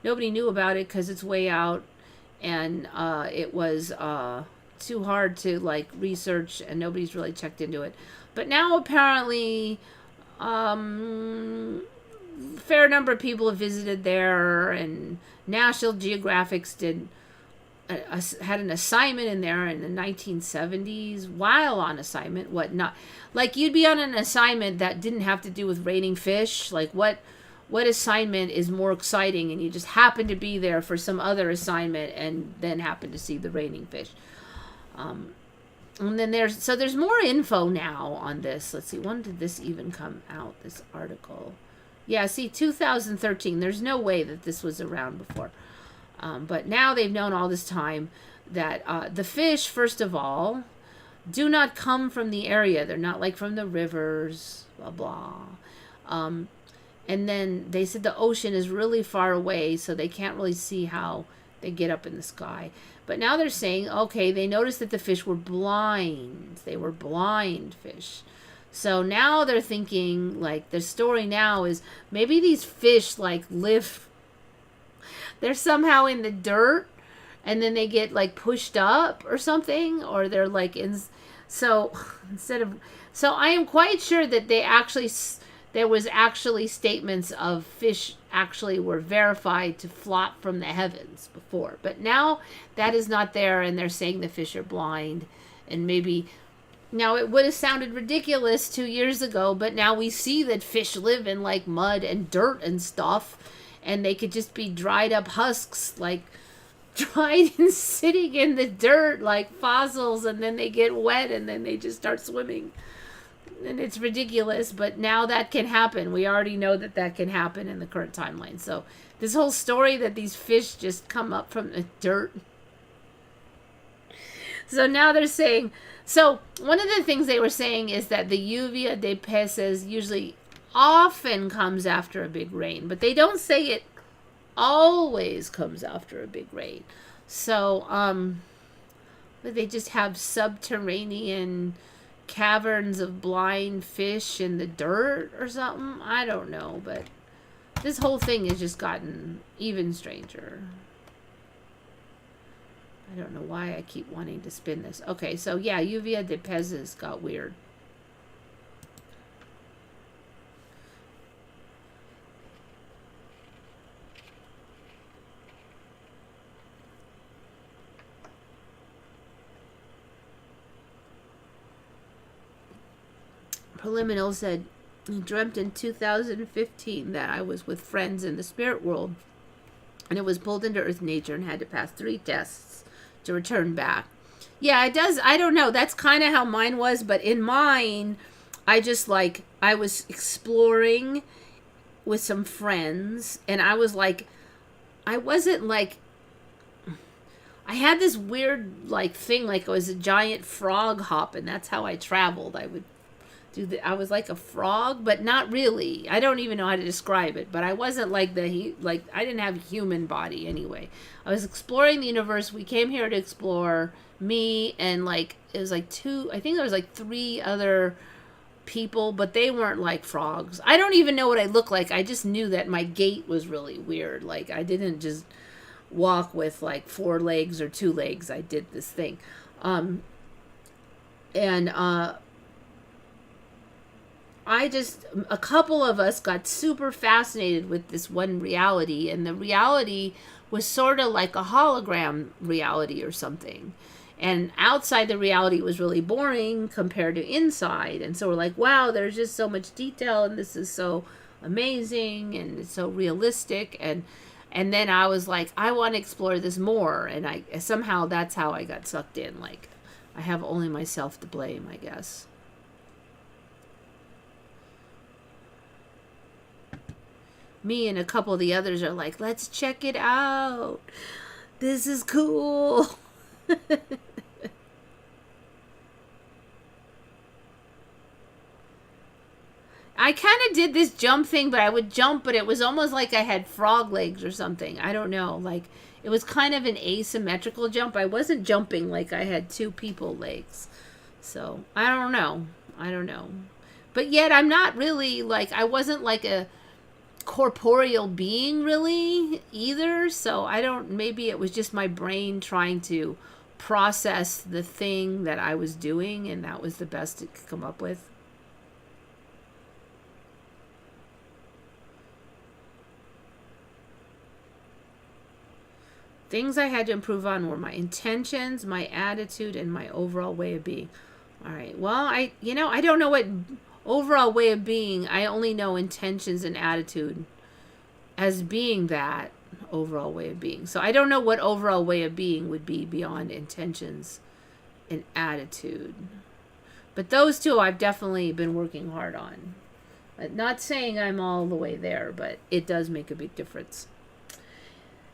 nobody knew about it because it's way out, and it was too hard to like research, and nobody's really checked into it. But now apparently fair number of people have visited there, and National Geographic had an assignment in there in the 1970s while on assignment. Like you'd be on an assignment that didn't have to do with raining fish. Like what assignment is more exciting, and you just happen to be there for some other assignment and then happen to see the raining fish. And then there's more info now on this. Let's see, when did this even come out, this article? Yeah, see, 2013. There's no way that this was around before. But now they've known all this time that the fish, first of all, do not come from the area. They're not like from the rivers, blah, blah. And then they said the ocean is really far away, so they can't really see how they get up in the sky. But now they're saying, okay, they noticed that the fish were blind. They were blind fish. So now they're thinking, like, the story now is maybe these fish, like, live, they're somehow in the dirt, and then they get, like, pushed up or something, or they're, like, so I am quite sure that there was actually statements of fish actually were verified to flop from the heavens before. But now that is not there, and they're saying the fish are blind. And maybe, now it would have sounded ridiculous 2 years ago, but now we see that fish live in like mud and dirt and stuff, and they could just be dried up husks, like dried and sitting in the dirt like fossils, and then they get wet and then they just start swimming. And it's ridiculous, but now that can happen. We already know that that can happen in the current timeline. So this whole story that these fish just come up from the dirt. So now they're saying, so one of the things they were saying is that the lluvia de peces usually often comes after a big rain, but they don't say it always comes after a big rain. So but they just have subterranean caverns of blind fish in the dirt or something. I don't know, but this whole thing has just gotten even stranger. I don't know why I keep wanting to spin this. Okay, so yeah, lluvia de peces got weird. Preliminal said he dreamt in 2015 that I was with friends in the spirit world, and it was pulled into earth nature and had to pass 3 tests to return back. Yeah, it does. I don't know. That's kind of how mine was, but in mine, I just like, I was exploring with some friends, and I was like, I wasn't like, I had this weird like thing, like it was a giant frog hop, and that's how I traveled. I would I was like a frog, but not really. I don't even know how to describe it, but I wasn't like I didn't have a human body anyway. I was exploring the universe. We came here to explore, me and like, it was like I think there was like 3 other people, but they weren't like frogs. I don't even know what I look like. I just knew that my gait was really weird. Like I didn't just walk with like 4 legs or 2 legs. I did this thing. A couple of us got super fascinated with this one reality, and the reality was sort of like a hologram reality or something. And outside the reality was really boring compared to inside. And so we're like, wow, there's just so much detail, and this is so amazing, and it's so realistic. And then I was like, I want to explore this more. And somehow that's how I got sucked in. Like, I have only myself to blame, I guess. Me and a couple of the others are like, let's check it out. This is cool. I kind of did this jump thing, but I would jump, but it was almost like I had frog legs or something. I don't know. Like, it was kind of an asymmetrical jump. I wasn't jumping like I had 2 people legs. So, I don't know. But yet, I'm not really, like, I wasn't like a corporeal being really either, so maybe it was just my brain trying to process the thing that I was doing, and that was the best it could come up with. Things I had to improve on were my intentions, my attitude, and my overall way of being. All right, well, I don't know what overall way of being. I only know intentions and attitude as being that overall way of being. So I don't know what overall way of being would be beyond intentions and attitude. But those two I've definitely been working hard on. Not saying I'm all the way there, but it does make a big difference.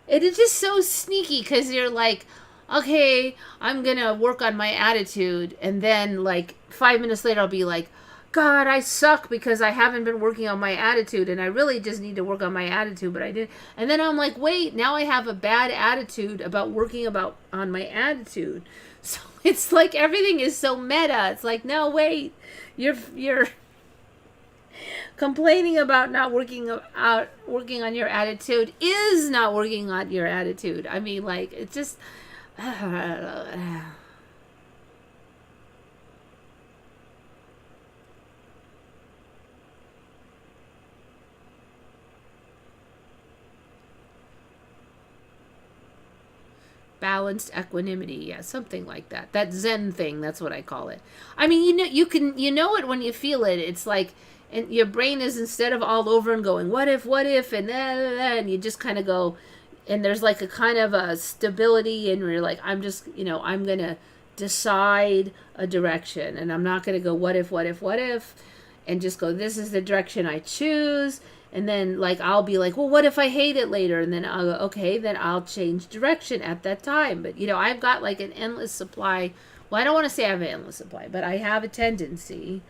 It is just so sneaky because you're like, okay, I'm going to work on my attitude. And then like 5 minutes later, I'll be like, God, I suck because I haven't been working on my attitude. And I really just need to work on my attitude, but I didn't. And then I'm like, wait, now I have a bad attitude about working on my attitude. So it's like everything is so meta. It's like, no, wait, you're complaining about not working on your attitude is not working on your attitude. I mean, like, it's just balanced equanimity, yeah, something like that. That Zen thing, that's what I call it. I mean, you know it when you feel it. It's like, and your brain is, instead of all over and going, what if, and you just kind of go, and there's like a kind of a stability, and you're like, I'm just, I'm going to decide a direction, and I'm not going to go, what if, and just go, this is the direction I choose. And then, like, I'll be like, well, what if I hate it later? And then I'll go, okay, then I'll change direction at that time. But, I've got, like, an endless supply. Well, I don't want to say I have an endless supply, but I have a tendency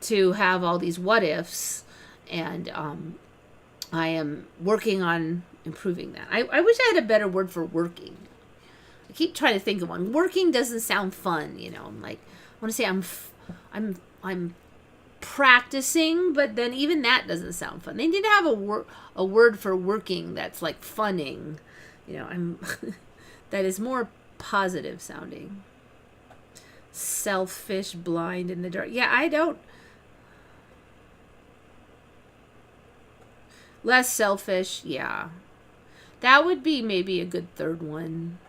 to have all these what ifs. And I am working on improving that. I wish I had a better word for working. I keep trying to think of one. Working doesn't sound fun, I'm like, I want to say I'm practicing, but then even that doesn't sound fun. They need to have a word for working that's like funning. I'm that is more positive sounding. Selfish, blind in the dark. Yeah, I don't. Less selfish, yeah. That would be maybe a good third one.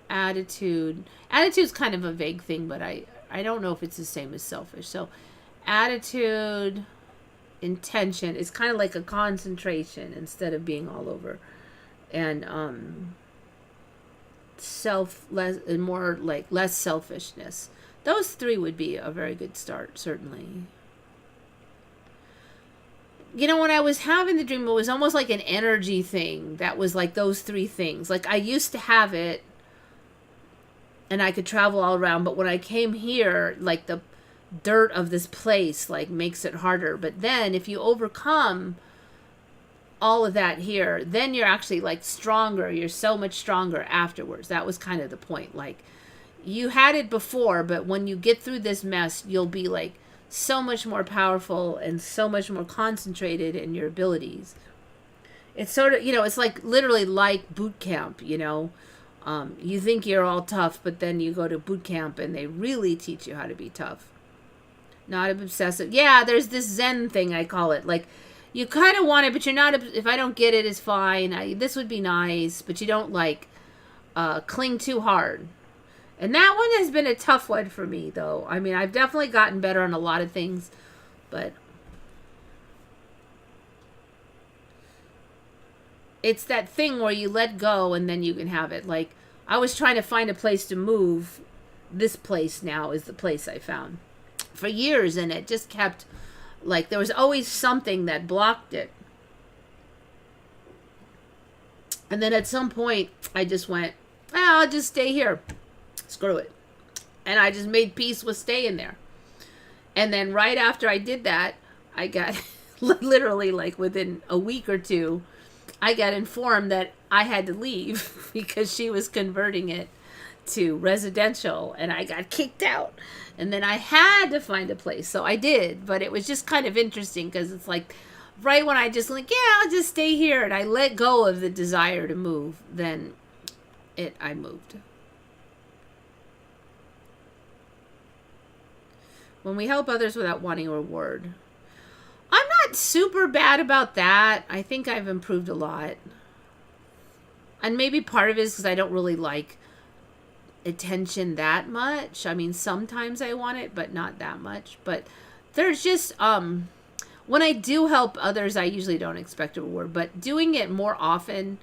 Attitude. Attitude's kind of a vague thing, but I don't know if it's the same as selfish. So attitude, intention is kind of like a concentration instead of being all over. And less selfishness. Those three would be a very good start, certainly. When I was having the dream, it was almost like an energy thing that was like those three things. Like I used to have it and I could travel all around, but when I came here, like the dirt of this place like makes it harder. But then if you overcome all of that here, then you're actually like stronger. You're so much stronger afterwards. That was kind of the point. Like you had it before, but when you get through this mess, you'll be like so much more powerful and so much more concentrated in your abilities. It's sort of, it's like literally like boot camp, you think you're all tough, but then you go to boot camp and they really teach you how to be tough. Not obsessive. Yeah, there's this Zen thing, I call it. Like, you kind of want it, but you're not, if I don't get it, it's fine. This would be nice, but you don't, like, cling too hard. And that one has been a tough one for me, though. I mean, I've definitely gotten better on a lot of things, but it's that thing where you let go and then you can have it. Like, I was trying to find a place to move. This place now is the place I found for years, and it just kept, like, there was always something that blocked it. And then at some point, I just went, I'll just stay here. Screw it. And I just made peace with staying there. And then right after I did that, I got literally like within a week or two, I got informed that I had to leave because she was converting it to residential and I got kicked out. And then I had to find a place. So I did, but it was just kind of interesting because it's like right when I just like, yeah, I'll just stay here. And I let go of the desire to move, then I moved. When we help others without wanting a reward. I'm not super bad about that. I think I've improved a lot. And maybe part of it is because I don't really like attention that much. I mean, sometimes I want it, but not that much. But there's just, when I do help others, I usually don't expect a reward. But doing it more often,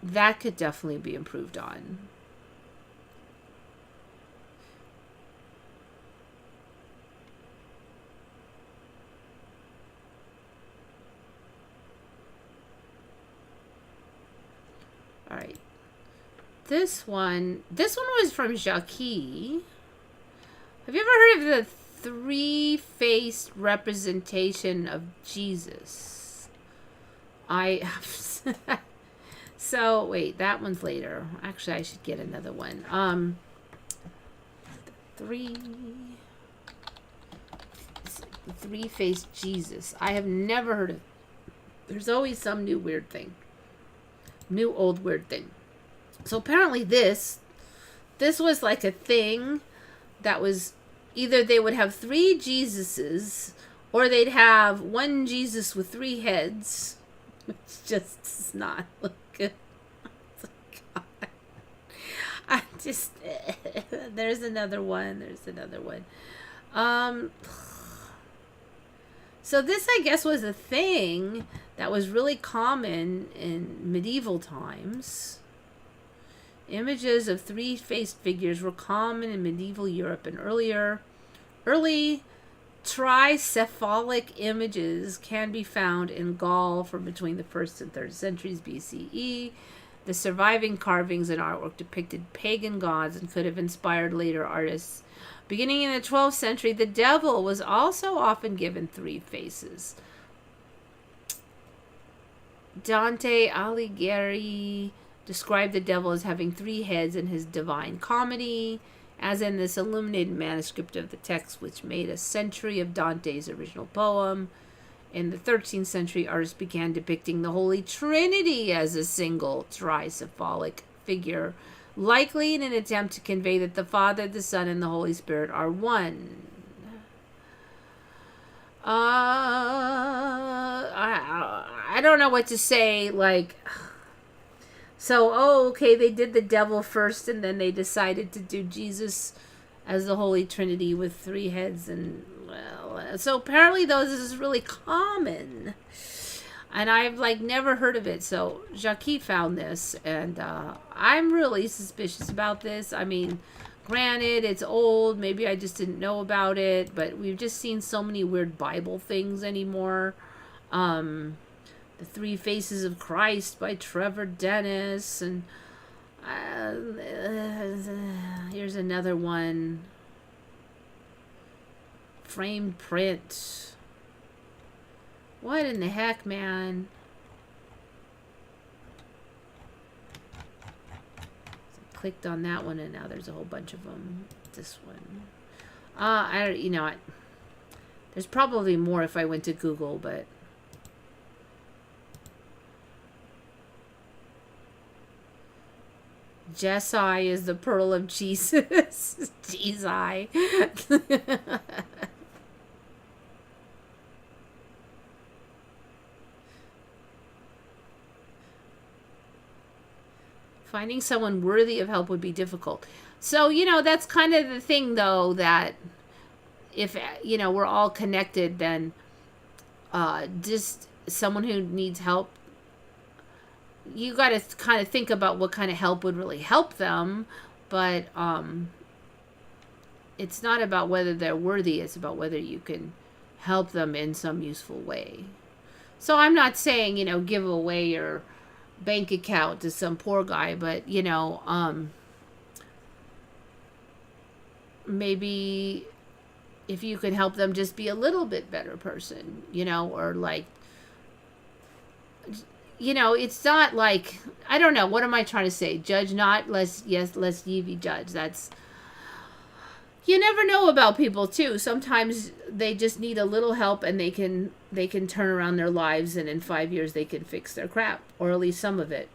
that could definitely be improved on. All right. This one was from Jacques. Have you ever heard of the three-faced representation of Jesus? I have. So, wait, that one's later. Actually, I should get another one. Three-faced Jesus. I have never heard of. There's always some new weird thing. New old weird thing. So apparently this was like a thing that was either they would have three Jesuses or they'd have one Jesus with three heads. It's just does not look good. God. I just there's another one. So this, I guess, was a thing that was really common in medieval times. Images of three-faced figures were common in medieval Europe, and early tricephalic images can be found in Gaul from between the 1st and 3rd centuries BCE. The surviving carvings and artwork depicted pagan gods and could have inspired later artists. Beginning in the 12th century, the devil was also often given three faces. Dante Alighieri described the devil as having three heads in his Divine Comedy, as in this illuminated manuscript of the text, which made a century of Dante's original poem. In the 13th century, artists began depicting the Holy Trinity as a single tricephalic figure, likely in an attempt to convey that the Father, the Son, and the Holy Spirit are one. I don't know what to say, like... So, okay, they did the devil first, and then they decided to do Jesus as the Holy Trinity with three heads, and, well... So apparently, this is really common. And I've, never heard of it. So Jacques found this, and I'm really suspicious about this. I mean, granted, it's old. Maybe I just didn't know about it. But we've just seen so many weird Bible things anymore. The Three Faces of Christ by Trevor Dennis. And here's another one. Framed print. What in the heck, man? So clicked on that one, and now there's a whole bunch of them. This one. There's probably more if I went to Google, but... Jessai is the pearl of Jesus. Jessai. Finding someone worthy of help would be difficult. So, that's kind of the thing, though, that if, we're all connected, then just someone who needs help, you got to kind of think about what kind of help would really help them. But it's not about whether they're worthy. It's about whether you can help them in some useful way. So I'm not saying, give away your bank account to some poor guy, but maybe if you can help them just be a little bit better person, or it's not like, I don't know, what am I trying to say? Judge not, lest ye be judged. That's, you never know about people too. Sometimes they just need a little help, and they can turn around their lives, and in 5 years they can fix their crap, or at least some of it.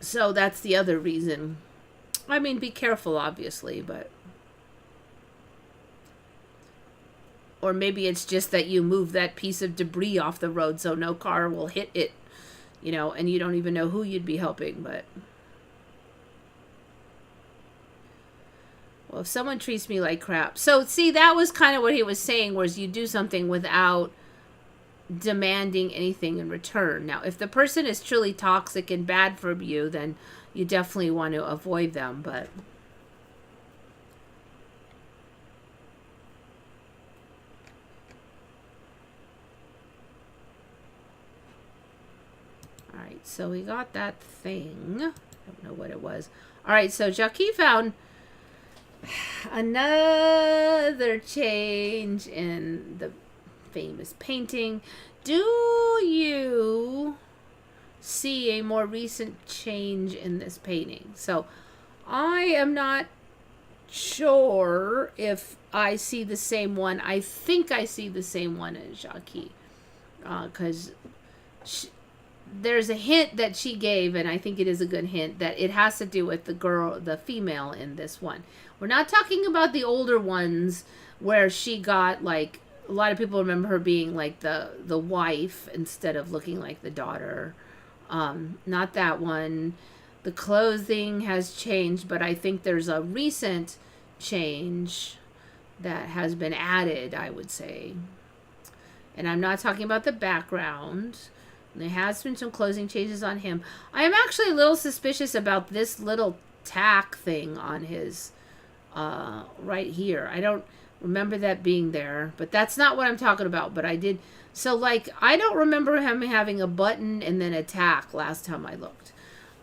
So that's the other reason. I mean, be careful, obviously, but... Or maybe it's just that you move that piece of debris off the road so no car will hit it, and you don't even know who you'd be helping, but... Well, if someone treats me like crap. So, see, that was kind of what he was saying, was you do something without demanding anything in return. Now, if the person is truly toxic and bad for you, then you definitely want to avoid them, but... right, so we got that thing. I don't know what it was. All right, so Jackie found another change in the famous painting. Do you see a more recent change in this painting? So I am not sure if I see the same one. I think I see the same one as Jackie, because there's a hint that she gave, and I think it is a good hint, that it has to do with the female in this one. We're not talking about the older ones where she got, like, a lot of people remember her being like the wife instead of looking like the daughter. Not that one. The clothing has changed, but I think there's a recent change that has been added, I would say. And I'm not talking about the background. There has been some closing changes on him. I am actually a little suspicious about this little tack thing on his right here. I don't remember that being there, but that's not what I'm talking about. But I did. So, like, I don't remember him having a button and then a tack last time I looked.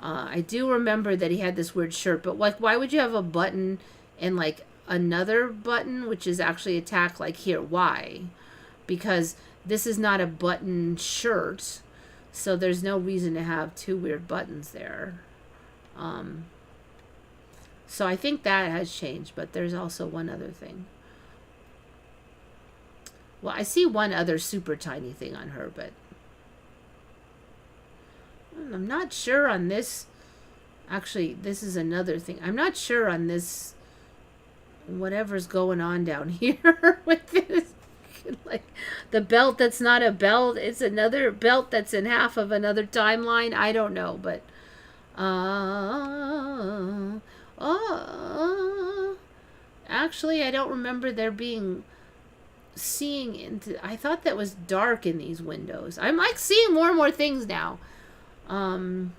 I do remember that he had this weird shirt, but, like, why would you have a button and, like, another button, which is actually a tack, like here? Why? Because this is not a button shirt, so there's no reason to have two weird buttons there. So I think that has changed, but there's also one other thing. Well, I see one other super tiny thing on her, but I'm not sure on this. Actually, this is another thing. I'm not sure on this, whatever's going on down here with this. Like, the belt that's not a belt. It's another belt that's in half of another timeline. I don't know, but actually, I don't remember there being seeing into. I thought that was dark in these windows. I'm like seeing more and more things now. I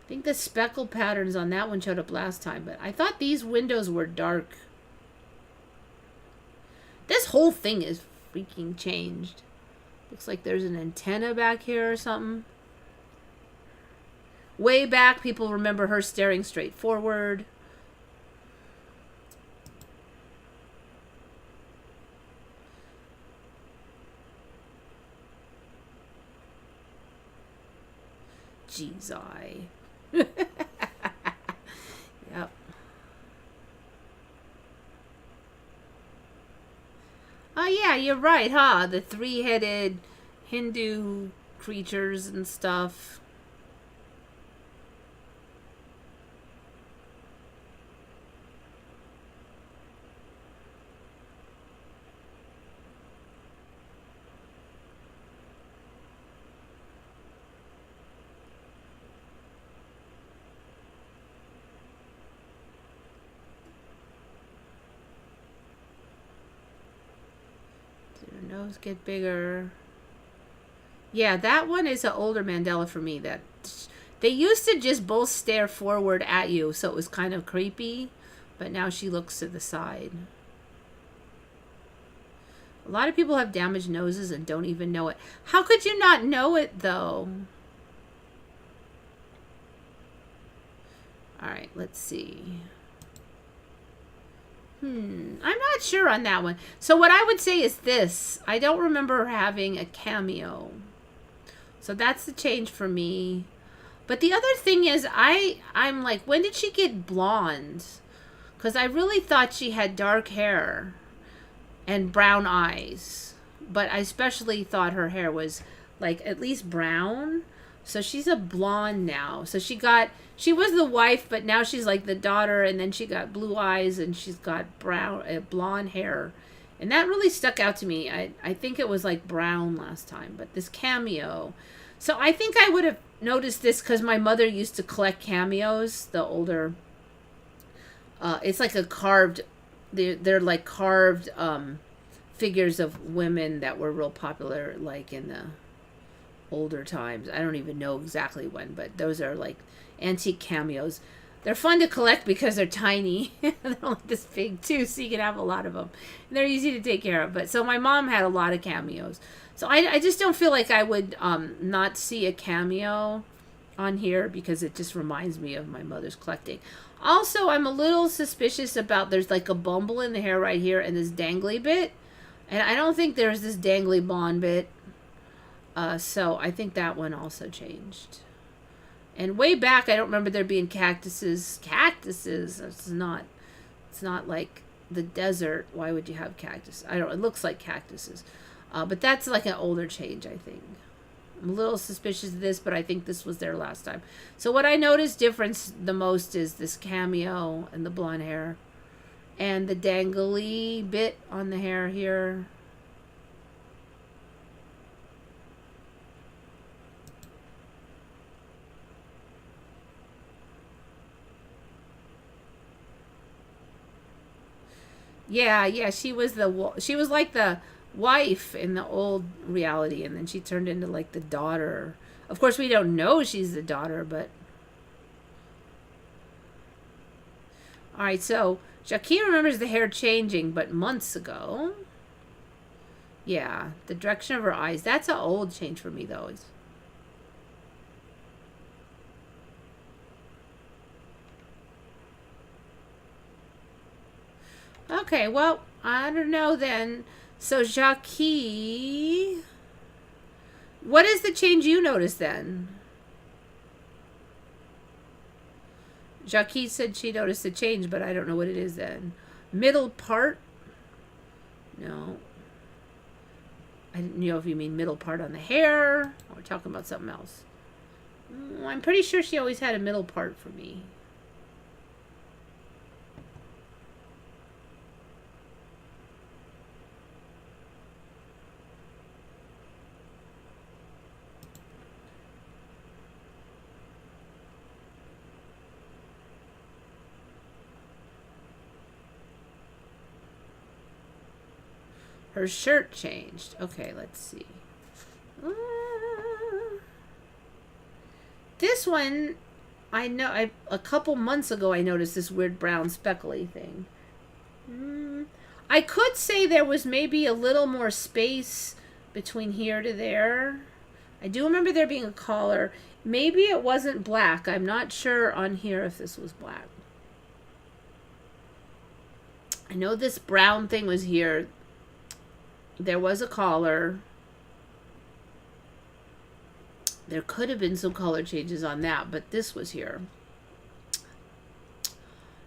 think the speckle patterns on that one showed up last time, but I thought these windows were dark. This whole thing is freaking changed. Looks like there's an antenna back here or something. Way back, people remember her staring straight forward. Geez, Yep. Oh, yeah, you're right, huh? The three-headed Hindu creatures and stuff. Nose get bigger. Yeah, that one is an older Mandela for me. That they used to just both stare forward at you, so it was kind of creepy, but now she looks to the side. A lot of people have damaged noses and don't even know it. How could you not know it, though? All right, let's see. I'm not sure on that one. So what I would say is this. I don't remember having a cameo. So that's the change for me. But the other thing is, I'm like, when did she get blonde? Because I really thought she had dark hair and brown eyes. But I especially thought her hair was, like, at least brown. So she's a blonde now. So she was the wife, but now she's like the daughter, and then she got blue eyes, and she's got blonde hair. And that really stuck out to me. I think it was like brown last time, but this cameo. So I think I would have noticed this because my mother used to collect cameos, the older. It's like a carved, they're like carved figures of women that were real popular, like in the older times. I don't even know exactly when, but those are like antique cameos. They're fun to collect because they're tiny. They're like this big too, so you can have a lot of them. And they're easy to take care of. But so my mom had a lot of cameos. So I just don't feel like I would not see a cameo on here because it just reminds me of my mother's collecting. Also, I'm a little suspicious about, there's like a bumble in the hair right here and this dangly bit. And I don't think there's this dangly blonde bit. So I think that one also changed. And way back, I don't remember there being cactuses. Cactuses. It's not like the desert. Why would you have cactus? I don't. It looks like cactuses. But that's like an older change, I think. I'm a little suspicious of this, but I think this was there last time. So what I noticed difference the most is this cameo and the blonde hair. And the dangly bit on the hair here. Yeah, she was like the wife in the old reality, and then she turned into like the daughter. Of course, we don't know she's the daughter, but all right. So Jackie remembers the hair changing, but months ago. Yeah, the direction of her eyes. That's an old change for me, though. Okay, well, I don't know then. So, Jackie, what is the change you noticed then? Jackie said she noticed a change, but I don't know what it is then. Middle part? No. I didn't know if you mean middle part on the hair, or we're talking about something else. I'm pretty sure she always had a middle part for me. Her shirt changed. Okay, let's see. This one, I know. A couple months ago, I noticed this weird brown speckly thing. I could say there was maybe a little more space between here to there. I do remember there being a collar. Maybe it wasn't black. I'm not sure on here if this was black. I know this brown thing was here. There was a collar. There could have been some color changes on that, but this was here.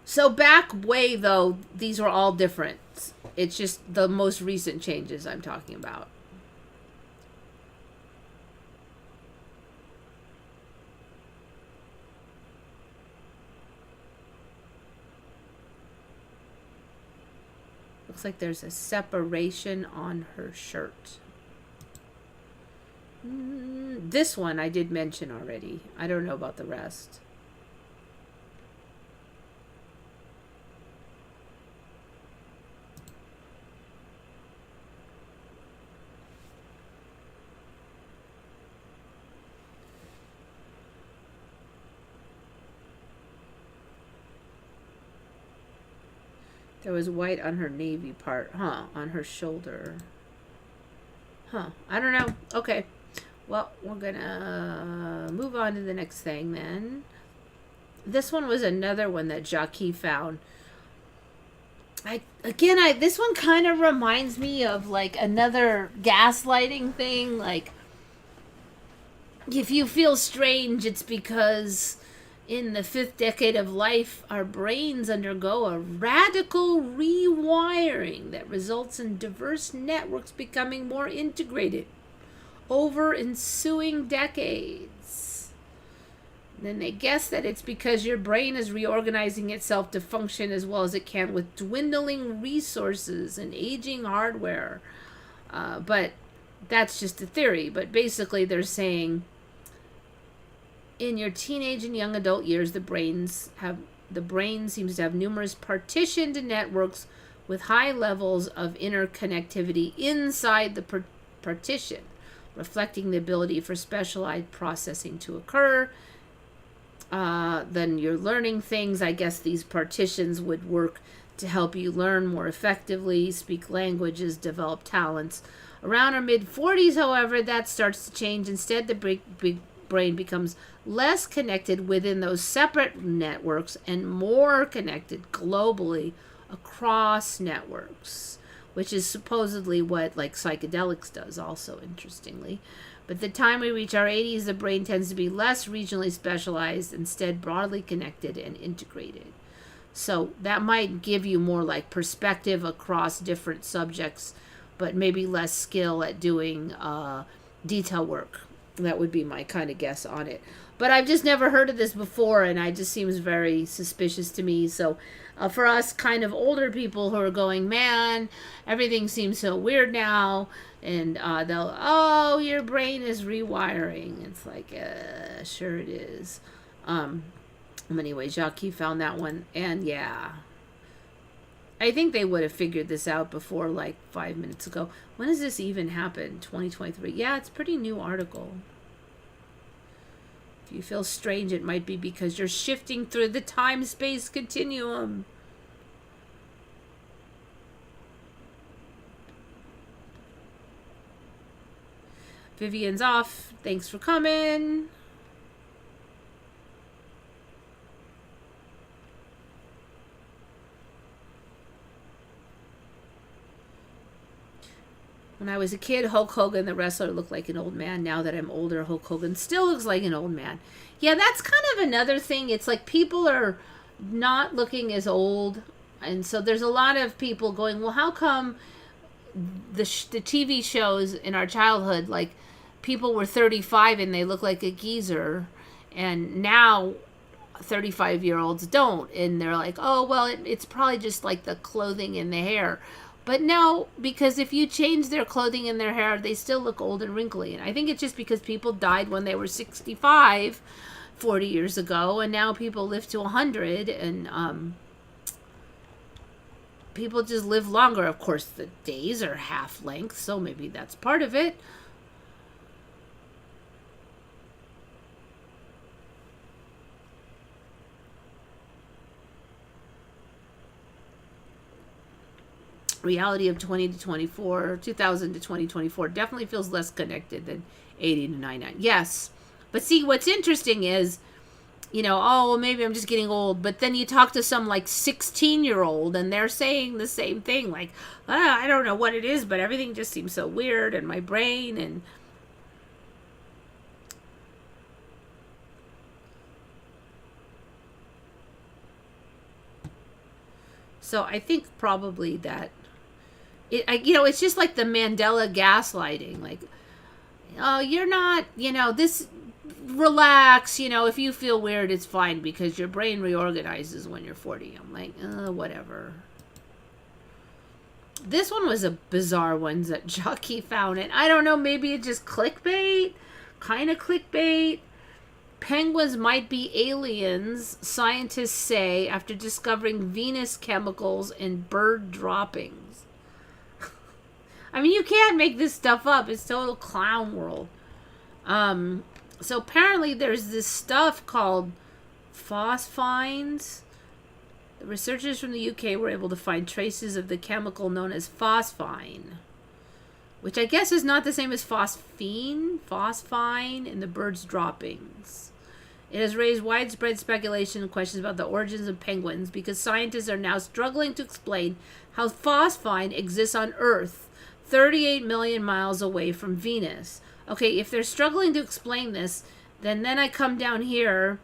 So back way, though, these were all different. It's just the most recent changes I'm talking about. Looks like there's a separation on her shirt. This one I did mention already. I don't know about the rest. There was white on her navy part, huh? On her shoulder. Huh. I don't know. Okay. Well, we're gonna move on to the next thing then. This one was another one that Jackie found. This one kind of reminds me of like another gaslighting thing. Like, if you feel strange, it's because in the 5th decade of life, our brains undergo a radical rewiring that results in diverse networks becoming more integrated over ensuing decades. Then they guess that it's because your brain is reorganizing itself to function as well as it can with dwindling resources and aging hardware. But that's just a theory. But basically they're saying in your teenage and young adult years, the brain seems to have numerous partitioned networks with high levels of interconnectivity inside the partition, reflecting the ability for specialized processing to occur. Then you're learning things. I guess these partitions would work to help you learn more effectively, speak languages, develop talents. Around our mid-40s, however, that starts to change. Instead, the brain becomes less connected within those separate networks and more connected globally across networks, which is supposedly what like psychedelics does also, interestingly. But the time we reach our 80s, the brain tends to be less regionally specialized, instead broadly connected and integrated. So that might give you more like perspective across different subjects, but maybe less skill at doing detail work. That would be my kind of guess on it. But I've just never heard of this before, and it just seems very suspicious to me. So for us kind of older people who are going, man, everything seems so weird now, and they'll, oh, your brain is rewiring. It's like, sure it is. Anyway, Jacques found that one, and yeah. I think they would have figured this out before, like, 5 minutes ago. When does this even happen? 2023. Yeah, it's a pretty new article. If you feel strange, it might be because you're shifting through the time-space continuum. Vivian's off. Thanks for coming. When I was a kid, Hulk Hogan, the wrestler, looked like an old man. Now that I'm older, Hulk Hogan still looks like an old man. Yeah, that's kind of another thing. It's like people are not looking as old. And so there's a lot of people going, well, how come the TV shows in our childhood, like people were 35 and they look like a geezer. And now 35-year-olds don't. And they're like, oh, well, it's probably just like the clothing and the hair. But no, because if you change their clothing and their hair, they still look old and wrinkly. And I think it's just because people died when they were 65 40 years ago, and now people live to 100, and people just live longer. Of course, the days are half length, so maybe that's part of it. Reality of 20 to 24, 2000 to 2024 definitely feels less connected than 80 to 99. Yes. But see, what's interesting is, you know, oh, well, maybe I'm just getting old. But then you talk to some like 16-year-old and they're saying the same thing. Like, I don't know what it is, but everything just seems so weird in my brain. And so I think probably that it's just like the Mandela gaslighting. Like, oh, you're not, this, relax, if you feel weird, it's fine because your brain reorganizes when you're 40. I'm like, whatever. This one was a bizarre one that Jockey found. And I don't know, maybe it's just clickbait, kind of clickbait. Penguins might be aliens, scientists say, after discovering Venus chemicals in bird droppings. I mean, you can't make this stuff up. It's total clown world. So apparently there's this stuff called phosphines. The researchers from the UK were able to find traces of the chemical known as phosphine, which I guess is not the same as phosphine in the bird's droppings. It has raised widespread speculation and questions about the origins of penguins because scientists are now struggling to explain how phosphine exists on Earth, 38 million miles away from Venus. Okay, if they're struggling to explain this, then I come down here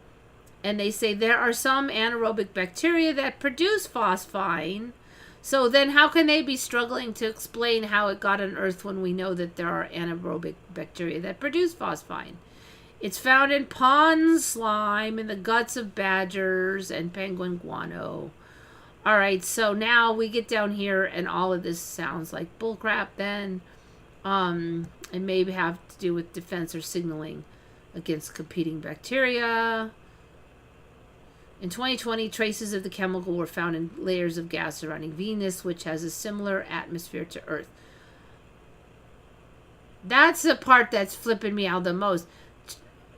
and they say there are some anaerobic bacteria that produce phosphine. So then how can they be struggling to explain how it got on Earth when we know that there are anaerobic bacteria that produce phosphine? It's found in pond slime, in the guts of badgers, and penguin guano. All right, so now we get down here, and all of this sounds like bullcrap then. And maybe have to do with defense or signaling against competing bacteria. In 2020, traces of the chemical were found in layers of gas surrounding Venus, which has a similar atmosphere to Earth. That's the part that's flipping me out the most.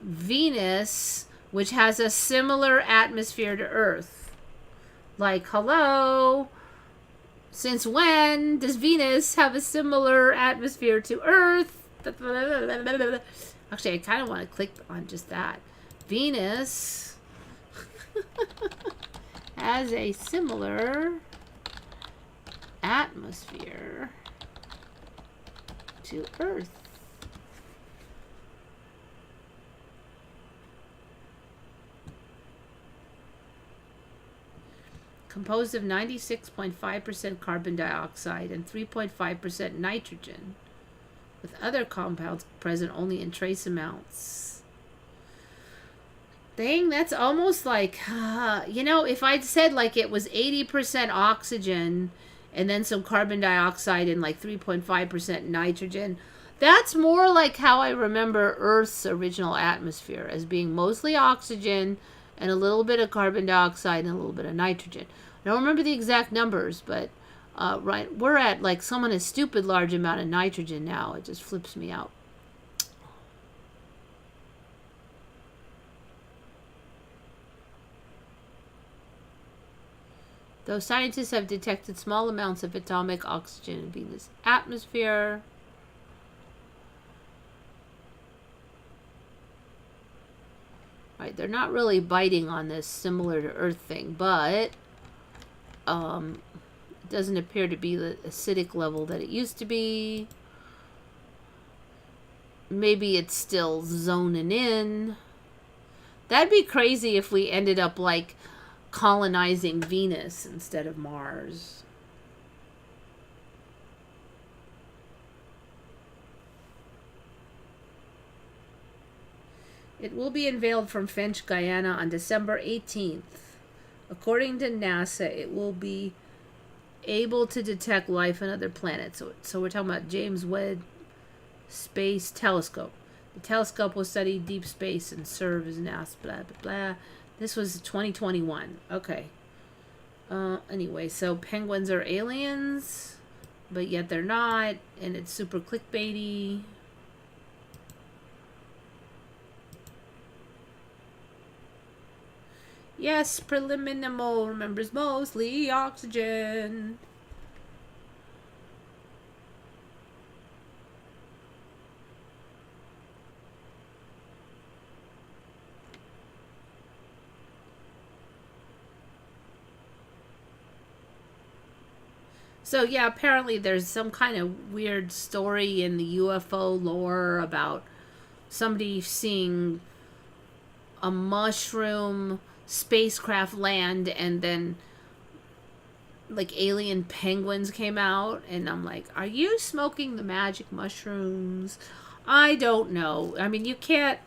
Venus, which has a similar atmosphere to Earth. Like, hello? Since when does Venus have a similar atmosphere to Earth? Actually, I kind of want to click on just that. Venus has a similar atmosphere to Earth. Composed of 96.5% carbon dioxide and 3.5% nitrogen, with other compounds present only in trace amounts. Dang, that's almost like, you know, if I'd said like it was 80% oxygen and then some carbon dioxide and like 3.5% nitrogen, that's more like how I remember Earth's original atmosphere, as being mostly oxygen and a little bit of carbon dioxide and a little bit of nitrogen. I don't remember the exact numbers, but right, we're at like someone a stupid large amount of nitrogen now. It just flips me out. Though scientists have detected small amounts of atomic oxygen in Venus' atmosphere. Right, they're not really biting on this similar to Earth thing, but it doesn't appear to be the acidic level that it used to be. Maybe it's still zoning in. That'd be crazy if we ended up like colonizing Venus instead of Mars. It will be unveiled from French Guiana on December 18th. According to NASA, it will be able to detect life on other planets. So we're talking about James Webb Space Telescope. The telescope will study deep space and serve as NASA, blah, blah, blah. This was 2021. Okay. Anyway, so penguins are aliens, but yet they're not, and it's super clickbaity. Yes, preliminal remembers mostly oxygen. So yeah, apparently there's some kind of weird story in the UFO lore about somebody seeing a mushroom spacecraft land, and then like alien penguins came out, and I'm like, are you smoking the magic mushrooms? I don't know. I mean, you can't,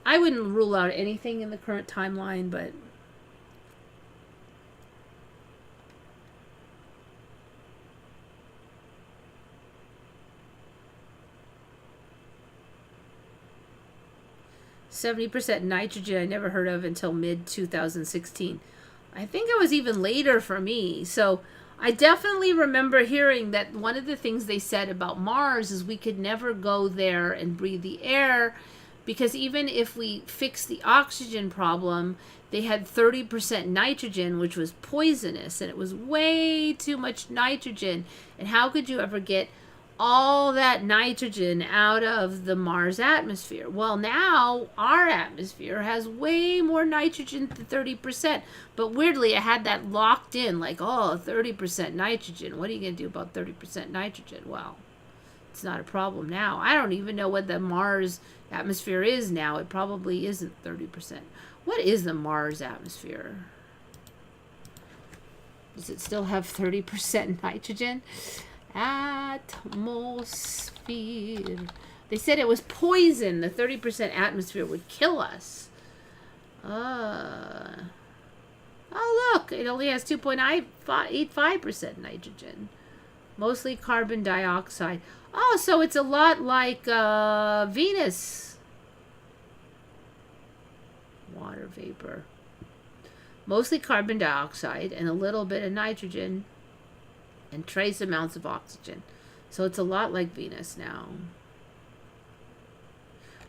I wouldn't rule out anything in the current timeline, but 70% nitrogen I never heard of until mid-2016. I think it was even later for me. So I definitely remember hearing that one of the things they said about Mars is we could never go there and breathe the air, because even if we fixed the oxygen problem, they had 30% nitrogen, which was poisonous, and it was way too much nitrogen. And how could you ever get all that nitrogen out of the Mars atmosphere? Well, now our atmosphere has way more nitrogen than 30%. But weirdly, I had that locked in, like, oh, 30% nitrogen. What are you going to do about 30% nitrogen? Well, it's not a problem now. I don't even know what the Mars atmosphere is now. It probably isn't 30%. What is the Mars atmosphere? Does it still have 30% nitrogen? Atmosphere. They said it was poison. The 30% atmosphere would kill us. Oh, look. It only has 2.85% nitrogen. Mostly carbon dioxide. Oh, so it's a lot like Venus. Water vapor. Mostly carbon dioxide and a little bit of nitrogen and trace amounts of oxygen. So it's a lot like Venus now.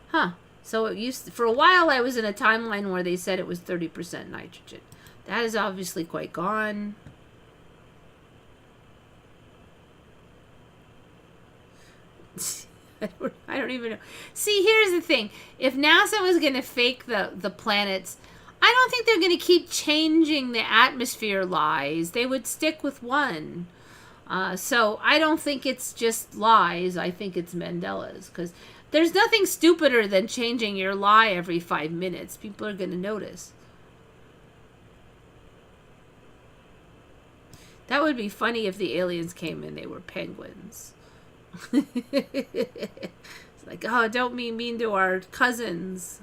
Huh. So it used to, for a while I was in a timeline where they said it was 30% nitrogen. That is obviously quite gone. I I don't even know. See, here's the thing. If NASA was going to fake the planets, I don't think they're going to keep changing the atmosphere lies. They would stick with one. So I don't think it's just lies. I think it's Mandela's. Because there's nothing stupider than changing your lie every 5 minutes. People are going to notice. That would be funny if the aliens came and they were penguins. It's like, oh, don't be mean to our cousins.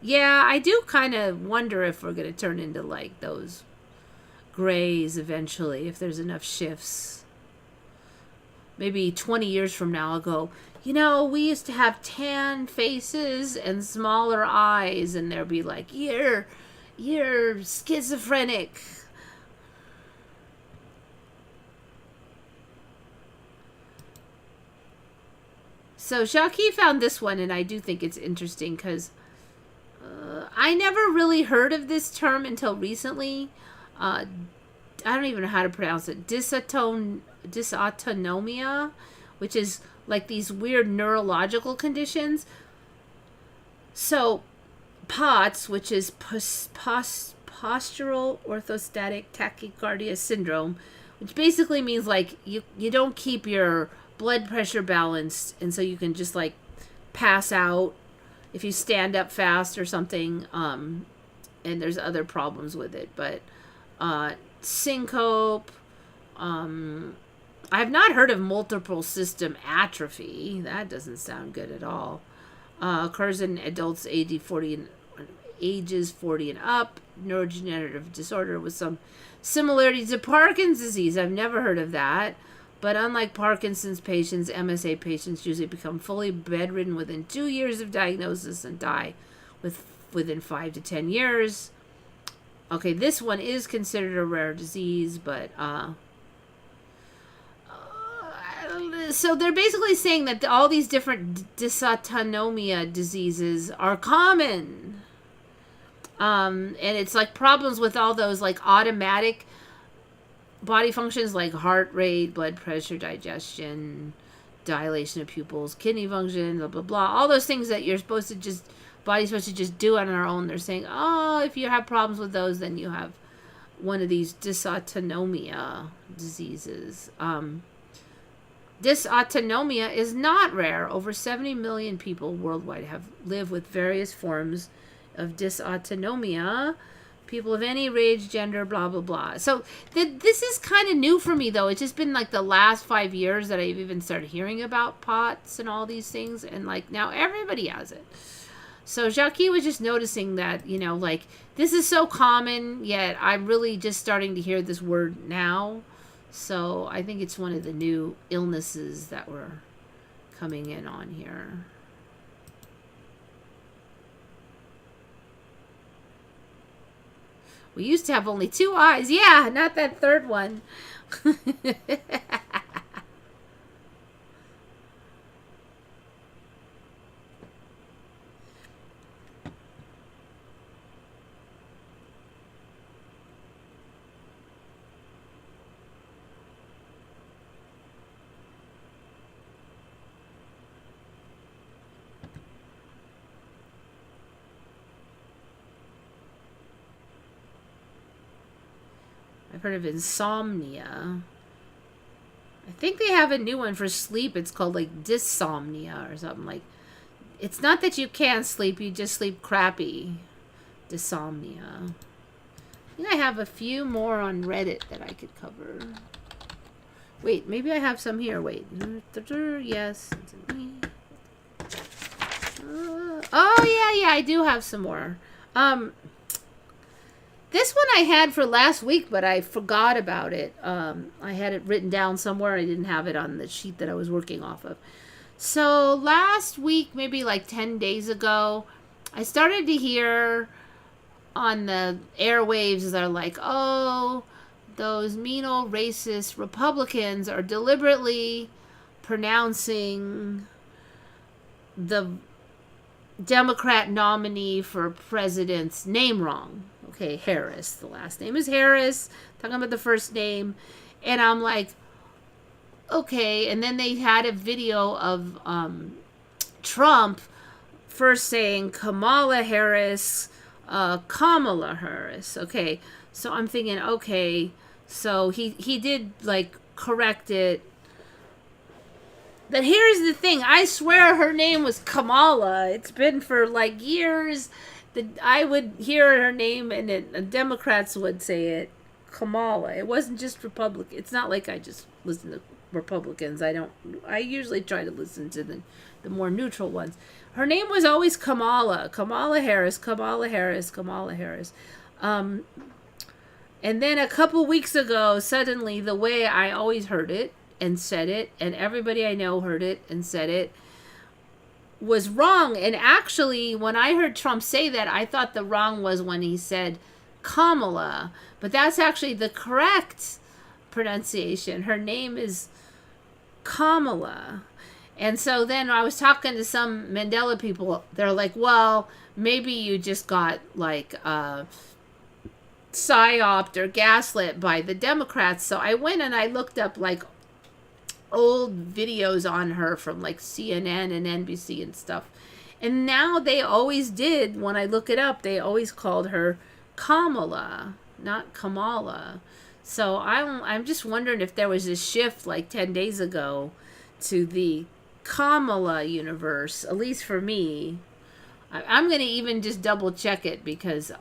Yeah, I do kind of wonder if we're going to turn into like those grays eventually, if there's enough shifts. Maybe 20 years from now I'll go, you know, we used to have tan faces and smaller eyes, and they'll be like, you're schizophrenic. So Jackie found this one, and I do think it's interesting because I never really heard of this term until recently. I don't even know how to pronounce it. Dysautonomia, which is like these weird neurological conditions. So POTS, which is postural orthostatic tachycardia syndrome, which basically means like you don't keep your blood pressure balanced, and so you can just like pass out if you stand up fast or something, and there's other problems with it, but syncope, I have not heard of multiple system atrophy. That doesn't sound good at all. Occurs in adults ages 40 and up. Neurodegenerative disorder with some similarities to Parkinson's disease. I've never heard of that. But unlike Parkinson's patients, MSA patients usually become fully bedridden within 2 years of diagnosis and die within 5 to 10 years. Okay, this one is considered a rare disease, but so they're basically saying that all these different dysautonomia diseases are common. And it's like problems with all those like automatic body functions like heart rate, blood pressure, digestion, dilation of pupils, kidney function, blah, blah, blah. All those things that you're supposed to just, body's supposed to just do on our own. They're saying, oh, if you have problems with those, then you have one of these dysautonomia diseases. Dysautonomia is not rare. Over 70 million people worldwide live with various forms of dysautonomia. People of any age, gender, blah, blah, blah. So this is kind of new for me, though. It's just been like the last 5 years that I've even started hearing about POTS and all these things. And like now everybody has it. So Jackie was just noticing that, you know, like this is so common, yet I'm really just starting to hear this word now. So I think it's one of the new illnesses that were coming in on here. We used to have only 2 eyes. Yeah, not that third one. I've heard of insomnia. I think they have a new one for sleep. It's called like dysomnia or something. Like, it's not that you can't sleep, you just sleep crappy. Dysomnia. I think I have a few more on Reddit that I could cover. Wait, maybe I have some here. Wait. Yes. Oh, yeah, I do have some more. This one I had for last week, but I forgot about it. I had it written down somewhere. I didn't have it on the sheet that I was working off of. So last week, maybe like 10 days ago, I started to hear on the airwaves that are like, oh, those mean old racist Republicans are deliberately pronouncing the Democrat nominee for president's name wrong. Okay, Harris. The last name is Harris. Talking about the first name. And I'm like, okay, and then they had a video of Trump first saying Kamala Harris, Kamala Harris. Okay, so I'm thinking, okay, so he did like correct it. But here's the thing, I swear her name was Kamala. It's been for like years that I would hear her name and Democrats would say it, Kamala. It wasn't just Republican. It's not like I just listen to Republicans. I usually try to listen to the more neutral ones. Her name was always Kamala. Kamala Harris, Kamala Harris, Kamala Harris. And then a couple weeks ago, suddenly the way I always heard it and said it, and everybody I know heard it and said it, was wrong. And actually, when I heard Trump say that, I thought the wrong was when he said Kamala. But that's actually the correct pronunciation. Her name is Kamala. And so then I was talking to some Mandela people. They're like, well, maybe you just got like psyoped or gaslit by the Democrats. So I went and I looked up like old videos on her from like CNN and NBC and stuff. And now they always did, when I look it up, they always called her Kamala, not Kamala. So I'm just wondering if there was a shift like 10 days ago to the Kamala universe, at least for me. I'm going to even just double check it because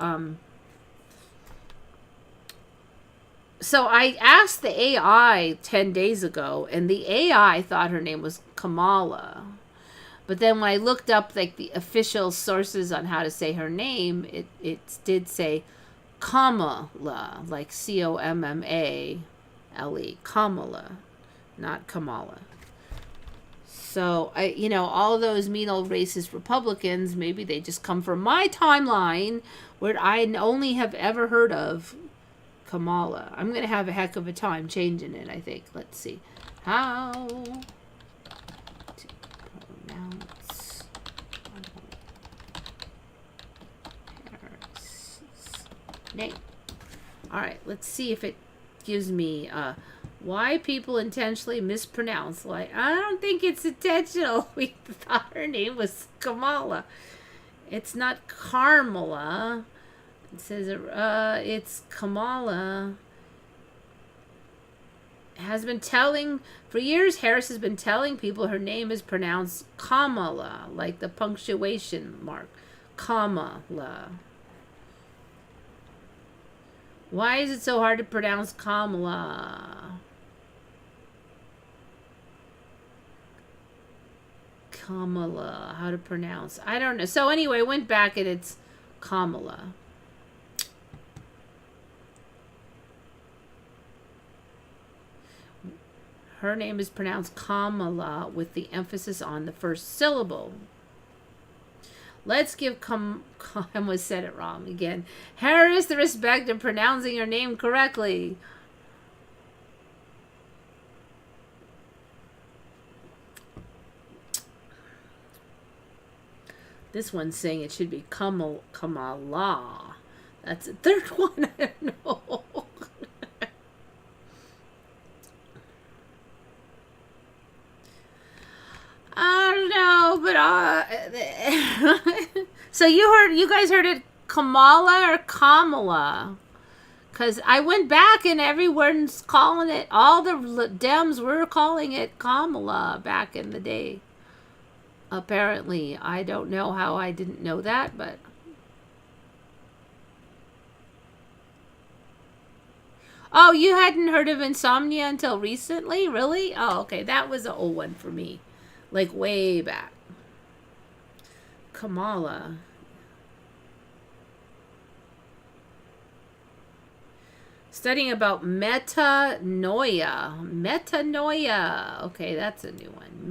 so I asked the AI 10 days ago, and the AI thought her name was Kamala. But then when I looked up like the official sources on how to say her name, it did say Kamala, like Commale, Kamala, not Kamala. So all those mean old racist Republicans, maybe they just come from my timeline where I only have ever heard of Kamala. I'm going to have a heck of a time changing it, I think. Let's see. How to pronounce Harris's name. Alright, let's see if it gives me why people intentionally mispronounce. Like, I don't think it's intentional. We thought her name was Kamala. It's not Carmela. It says it's Kamala. Has been telling for years. Harris has been telling people her name is pronounced Kamala, like the punctuation mark, Kamala. Why is it so hard to pronounce Kamala? Kamala, how to pronounce? I don't know. So anyway, I went back and it's Kamala. Her name is pronounced Kamala with the emphasis on the first syllable. Let's give I almost said it wrong again. Harris the respect of pronouncing her name correctly. This one's saying it should be Kamala. That's the third one. I don't know. I don't know, but so you guys heard it Kamala or Kamala? Because I went back and everyone's calling it, all the Dems were calling it Kamala back in the day. Apparently, I don't know how I didn't know that, but oh, you hadn't heard of insomnia until recently? Really? Oh, okay, that was an old one for me. Like way back. Kamala. Studying about metanoia. Metanoia. Okay, that's a new one.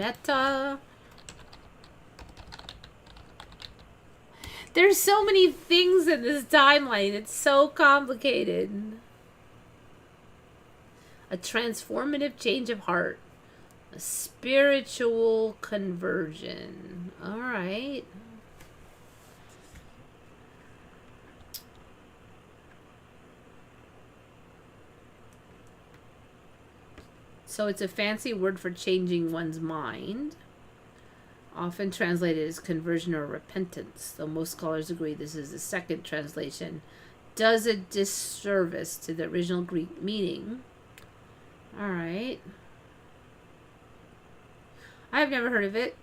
There's so many things in this timeline. It's so complicated. A transformative change of heart. A spiritual conversion. All right. So it's a fancy word for changing one's mind, often translated as conversion or repentance, though most scholars agree this is the second translation, does a disservice to the original Greek meaning. All right. I've never heard of it.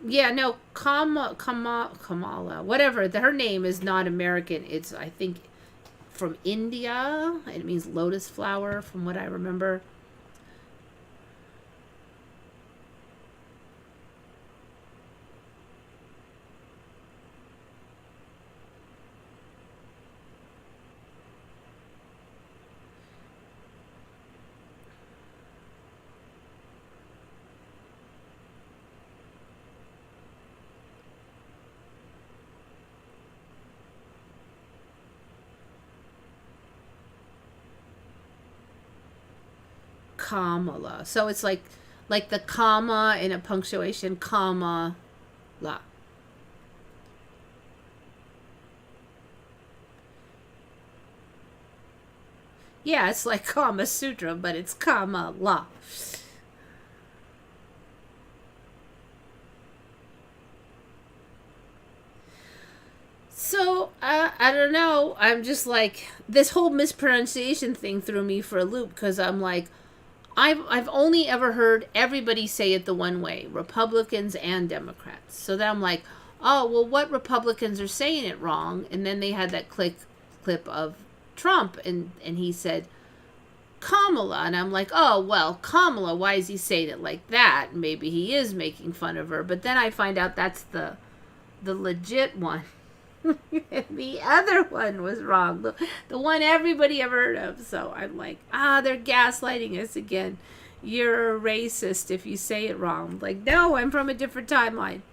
Yeah, no, Kamala, whatever. Her name is not American. It's, I think, from India. It means lotus flower, from what I remember. Kamala. So it's like the comma in a punctuation, comma, la. Yeah, it's like Kama Sutra, but it's Kamala. So, I don't know. I'm just like, this whole mispronunciation thing threw me for a loop because I'm like, I've only ever heard everybody say it the one way, Republicans and Democrats. So then I'm like, oh, well, what Republicans are saying it wrong? And then they had that clip of Trump, and he said Kamala, and I'm like, oh, well, Kamala, why is he saying it like that? Maybe he is making fun of her. But then I find out that's the legit one. The other one was wrong. The one everybody ever heard of. So I'm like, they're gaslighting us again. You're a racist if you say it wrong. I'm like, no, I'm from a different timeline.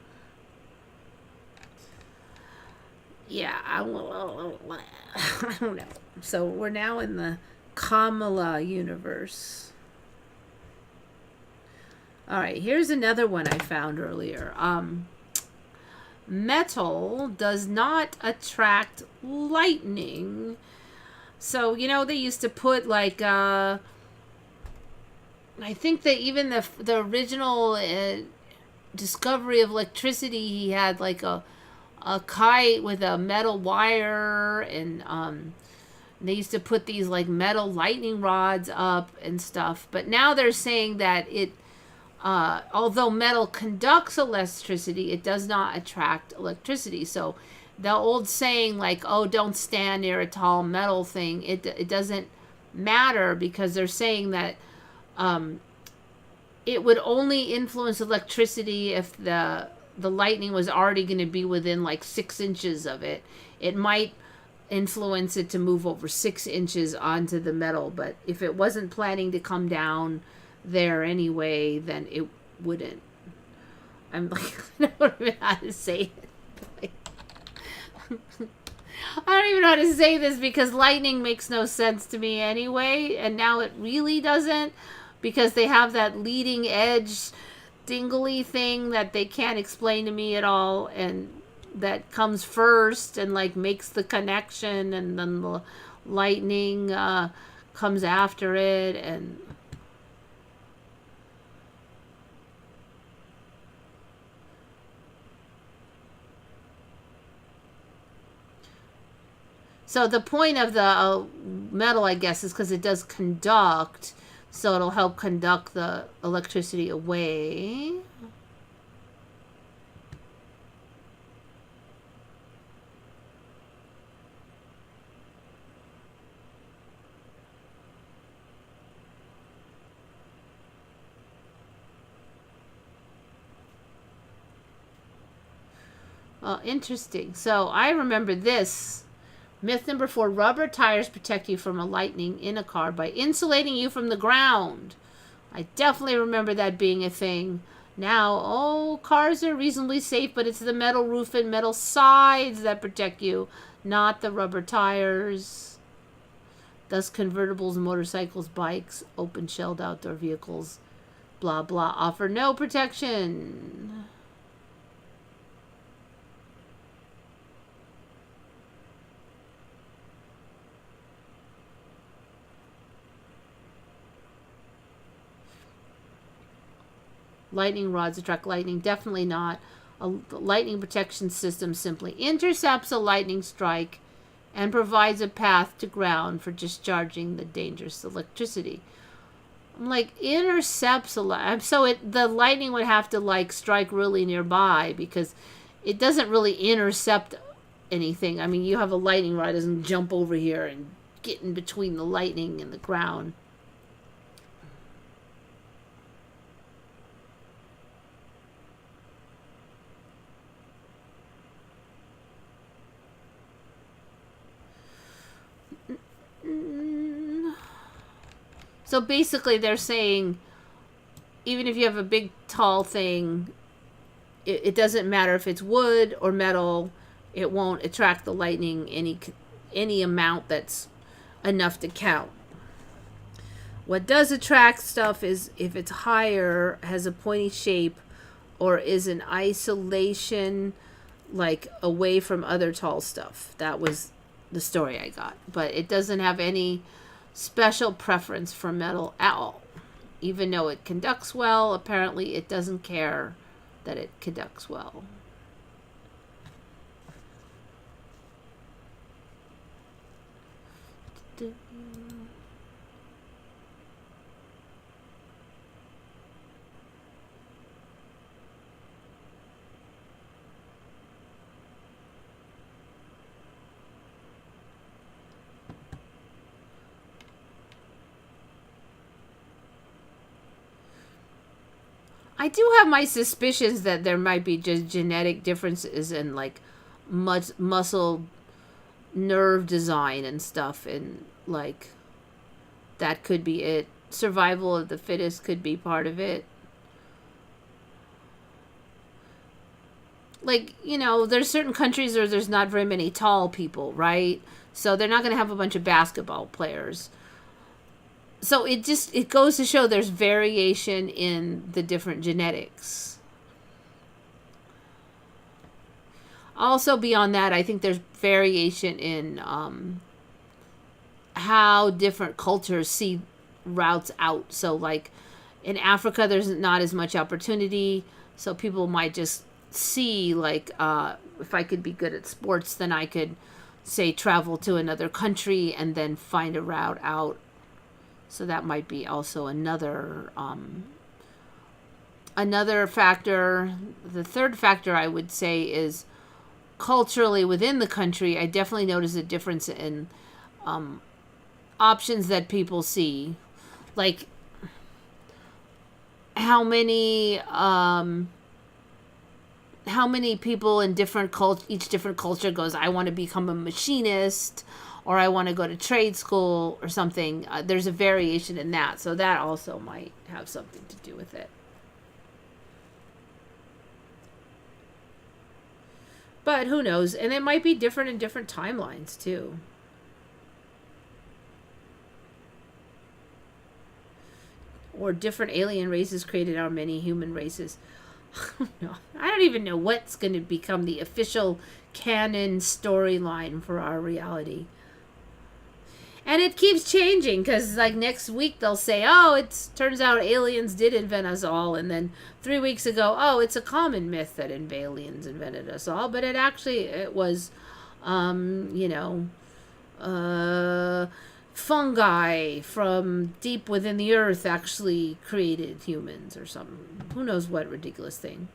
Yeah, I don't know. So we're now in the Kamala universe. All right, here's another one I found earlier. Metal does not attract lightning. So, they used to put like, I think that even the original discovery of electricity, he had like a kite with a metal wire, and they used to put these like metal lightning rods up and stuff. But now they're saying that it, although metal conducts electricity, it does not attract electricity. So the old saying like, oh, don't stand near a tall metal thing, it doesn't matter, because they're saying that it would only influence electricity if the lightning was already going to be within like 6 inches of it. It might influence it to move over 6 inches onto the metal, but if it wasn't planning to come down there anyway, then it wouldn't. I'm like, I don't even know how to say it. Like, I don't even know how to say this because lightning makes no sense to me anyway, and now it really doesn't, because they have that leading edge dingly thing that they can't explain to me at all, and that comes first and like makes the connection, and then the lightning comes after it. And so the point of the metal, I guess, is because it does conduct, so it'll help conduct the electricity away. Interesting. So I remember this. Myth number 4, rubber tires protect you from a lightning in a car by insulating you from the ground. I definitely remember that being a thing. Now, cars are reasonably safe, but it's the metal roof and metal sides that protect you, not the rubber tires. Thus, convertibles, motorcycles, bikes, open-shelled outdoor vehicles, blah, blah, offer no protection. Lightning rods attract lightning. Definitely not. A lightning protection system simply intercepts a lightning strike and provides a path to ground for discharging the dangerous electricity. I'm like, intercepts a so the lightning would have to like strike really nearby, because it doesn't really intercept anything. I mean, you have a lightning rod, it doesn't jump over here and get in between the lightning and the ground. So basically they're saying, even if you have a big tall thing, it doesn't matter if it's wood or metal, it won't attract the lightning any amount that's enough to count. What does attract stuff is if it's higher, has a pointy shape, or is in isolation, like away from other tall stuff. That was the story I got. But it doesn't have any special preference for metal at all. Even though it conducts well, apparently it doesn't care that it conducts well. I do have my suspicions that there might be just genetic differences in like muscle nerve design and stuff, and like that could be it. Survival of the fittest could be part of it. Like, you know, there's certain countries where there's not very many tall people, right? So they're not going to have a bunch of basketball players. So it goes to show there's variation in the different genetics. Also, beyond that, I think there's variation in how different cultures see routes out. So, like, in Africa, there's not as much opportunity. So people might just see, like, if I could be good at sports, then I could, say, travel to another country and then find a route out. So that might be also another factor. The third factor I would say is culturally within the country. I definitely notice a difference in options that people see, like how many people in each different culture goes, I want to become a machinist, or I want to go to trade school or something. There's a variation in that. So that also might have something to do with it. But who knows? And it might be different in different timelines too. Or different alien races created our many human races. No, I don't even know what's going to become the official canon storyline for our reality. And it keeps changing, because like next week they'll say, oh, it turns out aliens did invent us all. And then 3 weeks ago, oh, it's a common myth that aliens invented us all. But it was, fungi from deep within the earth actually created humans or something. Who knows what ridiculous thing.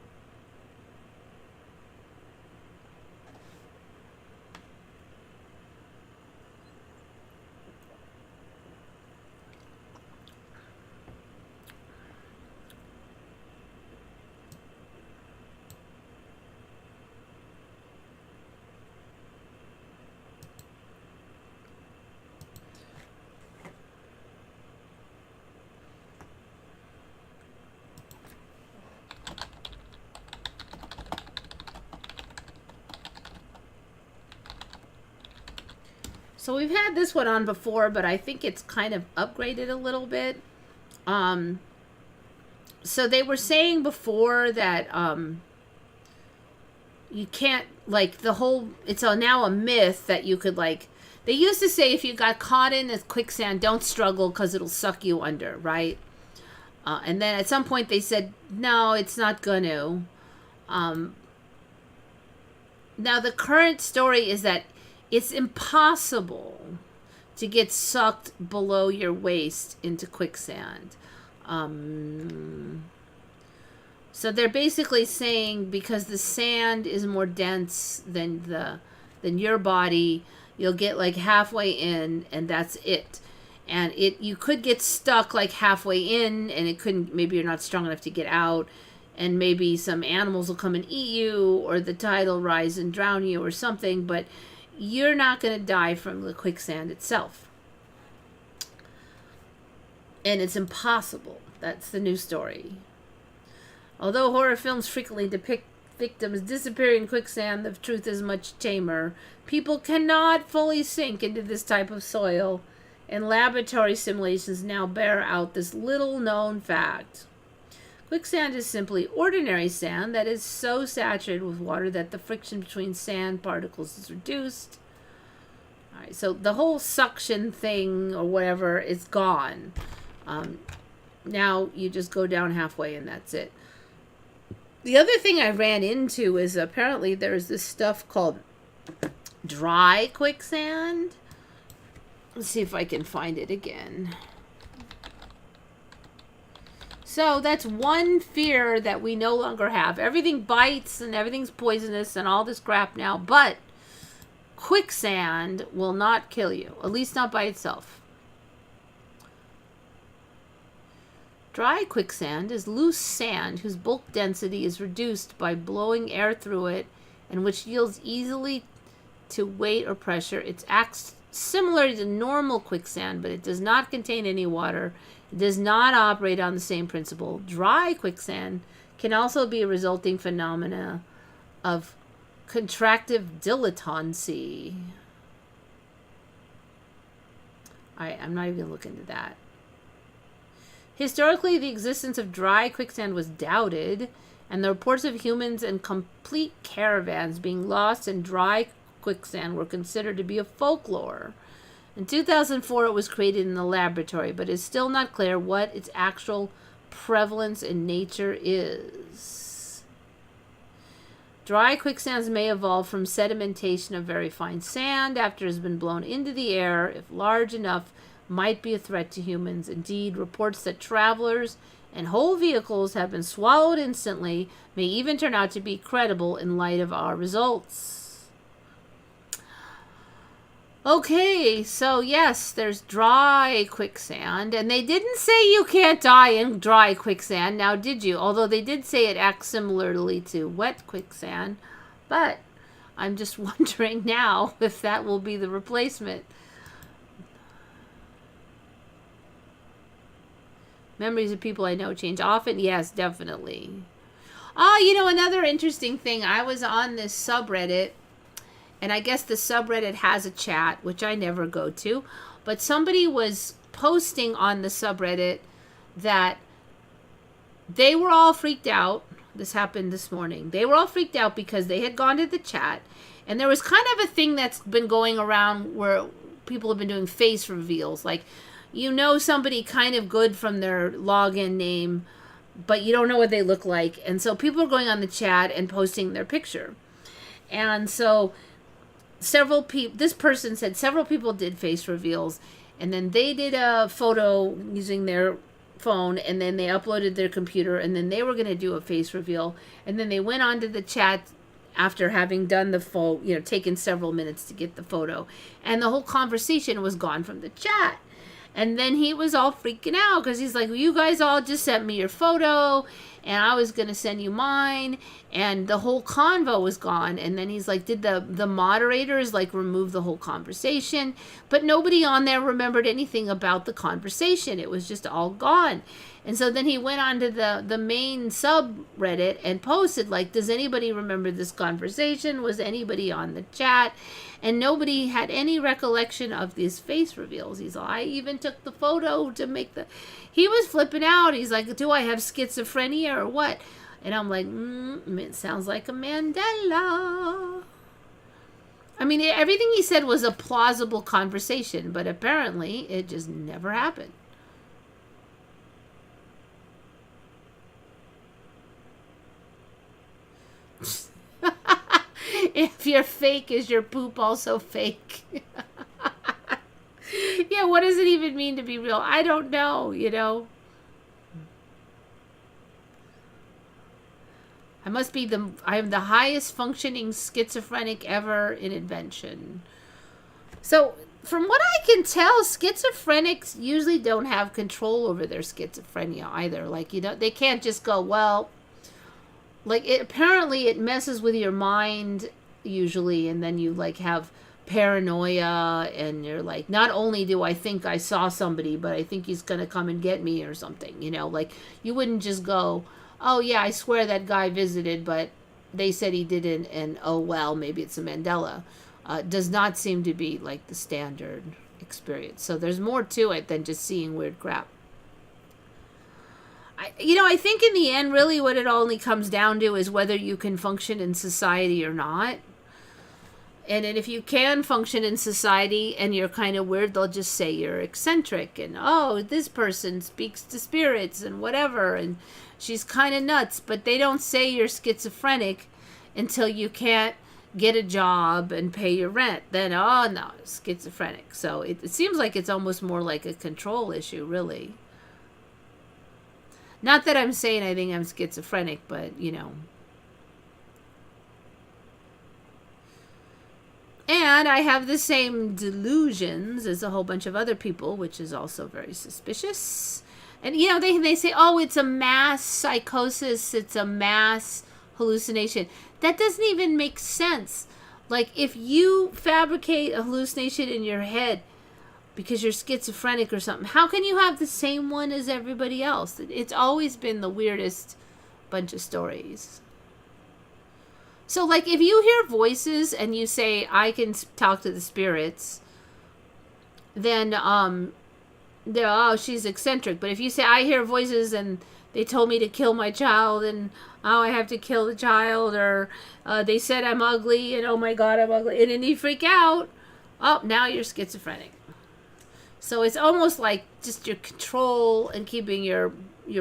So we've had this one on before, but I think it's kind of upgraded a little bit. So they were saying before that you can't, like, the whole, it's now a myth that you could, like, they used to say if you got caught in a quicksand, don't struggle because it'll suck you under, right? And then at some point they said, no, it's not going to. Now the current story is that it's impossible to get sucked below your waist into quicksand. So they're basically saying because the sand is more dense than your body, you'll get like halfway in and that's it. And you could get stuck like halfway in and it couldn't, maybe you're not strong enough to get out, and maybe some animals will come and eat you, or the tide will rise and drown you or something, but you're not going to die from the quicksand itself. And it's impossible. That's the new story. Although horror films frequently depict victims disappearing in quicksand, the truth is much tamer. People cannot fully sink into this type of soil, and laboratory simulations now bear out this little-known fact. Quicksand is simply ordinary sand that is so saturated with water that the friction between sand particles is reduced. All right, so the whole suction thing or whatever is gone. Now you just go down halfway and that's it. The other thing I ran into is apparently there's this stuff called dry quicksand. Let's see if I can find it again. So that's one fear that we no longer have. Everything bites and everything's poisonous and all this crap now, but quicksand will not kill you, at least not by itself. Dry quicksand is loose sand whose bulk density is reduced by blowing air through it and which yields easily to weight or pressure. It acts similar to normal quicksand, but it does not contain any water. It does not operate on the same principle. Dry quicksand can also be a resulting phenomena of contractive dilettancy. All right, I'm not even going to look into that. Historically, the existence of dry quicksand was doubted, and the reports of humans and complete caravans being lost in dry quicksand were considered to be a folklore. In 2004, it was created in the laboratory, but it's still not clear what its actual prevalence in nature is. Dry quicksands may evolve from sedimentation of very fine sand after it has been blown into the air, if large enough, might be a threat to humans. Indeed, reports that travelers and whole vehicles have been swallowed instantly may even turn out to be credible in light of our results. Okay, so yes, there's dry quicksand, and they didn't say you can't die in dry quicksand, now did you? Although they did say it acts similarly to wet quicksand, but I'm just wondering now if that will be the replacement. Memories of people I know change often. Yes, definitely. Oh, another interesting thing. I was on this subreddit, and I guess the subreddit has a chat, which I never go to. But somebody was posting on the subreddit that they were all freaked out. This happened this morning. They were all freaked out because they had gone to the chat, and there was kind of a thing that's been going around where people have been doing face reveals. Like, somebody kind of good from their login name, but you don't know what they look like. And so people are going on the chat and posting their picture. And so this person said several people did face reveals, and then they did a photo using their phone, and then they uploaded their computer, and then they were going to do a face reveal, and then they went onto the chat after having done the photo, taken several minutes to get the photo, and the whole conversation was gone from the chat. And then he was all freaking out because he's like, well, you guys all just sent me your photo, and I was going to send you mine, and the whole convo was gone. And then he's like, did the moderators like remove the whole conversation? But nobody on there remembered anything about the conversation. It was just all gone. And so then he went on to the main subreddit and posted, like, does anybody remember this conversation? Was anybody on the chat? And nobody had any recollection of these face reveals. He's like, I even took the photo to make the... He was flipping out. He's like, do I have schizophrenia or what? And I'm like, it sounds like a Mandela. I mean, everything he said was a plausible conversation, but apparently it just never happened. If you're fake, is your poop also fake? Yeah, what does it even mean to be real? I don't know, you know. I am the highest functioning schizophrenic ever in invention. So, from what I can tell, schizophrenics usually don't have control over their schizophrenia either. Like, you know, they can't just go, well, like, apparently it messes with your mind usually, and then you like have paranoia, and you're like, not only do I think I saw somebody, but I think he's gonna come and get me or something, you know. Like, you wouldn't just go, oh yeah, I swear that guy visited, but they said he didn't, and oh well, maybe it's a Mandela. Does not seem to be like the standard experience. So there's more to it than just seeing weird crap. I think in the end, really what it only comes down to is whether you can function in society or not. And then if you can function in society and you're kind of weird, they'll just say you're eccentric. And, oh, this person speaks to spirits and whatever. And she's kind of nuts. But they don't say you're schizophrenic until you can't get a job and pay your rent. Then, oh, no, schizophrenic. So it seems like it's almost more like a control issue, really. Not that I'm saying I think I'm schizophrenic, but, you know. And I have the same delusions as a whole bunch of other people, which is also very suspicious. And, you know, they say, oh, it's a mass psychosis. It's a mass hallucination. That doesn't even make sense. Like, if you fabricate a hallucination in your head because you're schizophrenic or something, how can you have the same one as everybody else? It's always been the weirdest bunch of stories. So, like, if you hear voices and you say, I can talk to the spirits, then, oh, she's eccentric. But if you say, I hear voices and they told me to kill my child, and, oh, I have to kill the child, or they said I'm ugly, and, oh, my God, I'm ugly, and then you freak out, oh, now you're schizophrenic. So it's almost like just your control and keeping your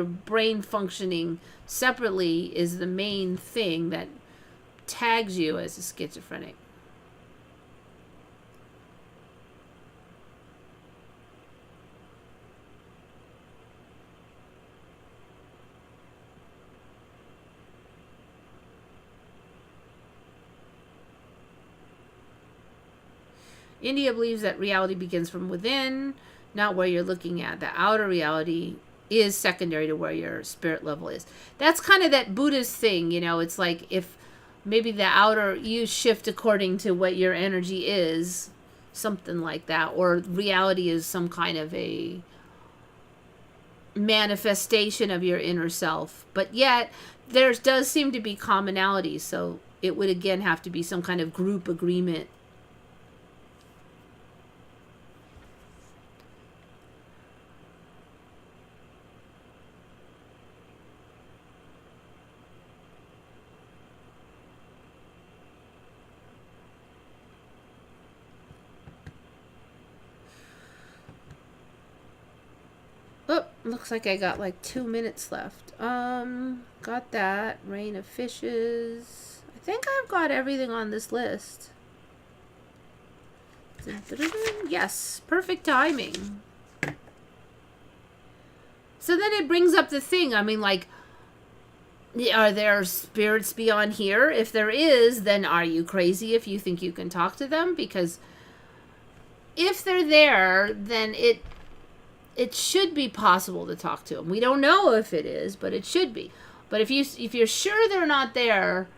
brain functioning separately is the main thing that tags you as a schizophrenic. India believes that reality begins from within, not where you're looking at. The outer reality is secondary to where your spirit level is. That's kind of that Buddhist thing, you know. It's like if maybe the outer you shift according to what your energy is, something like that, or reality is some kind of a manifestation of your inner self. But yet there does seem to be commonality, so it would again have to be some kind of group agreement. Oh, looks like I got like 2 minutes left. Got that. Rain of Fishes. I think I've got everything on this list. Yes, perfect timing. So then it brings up the thing. I mean, like, are there spirits beyond here? If there is, then are you crazy if you think you can talk to them? Because if they're there, then it should be possible to talk to them. We don't know if it is, but it should be. But if you're sure they're not there,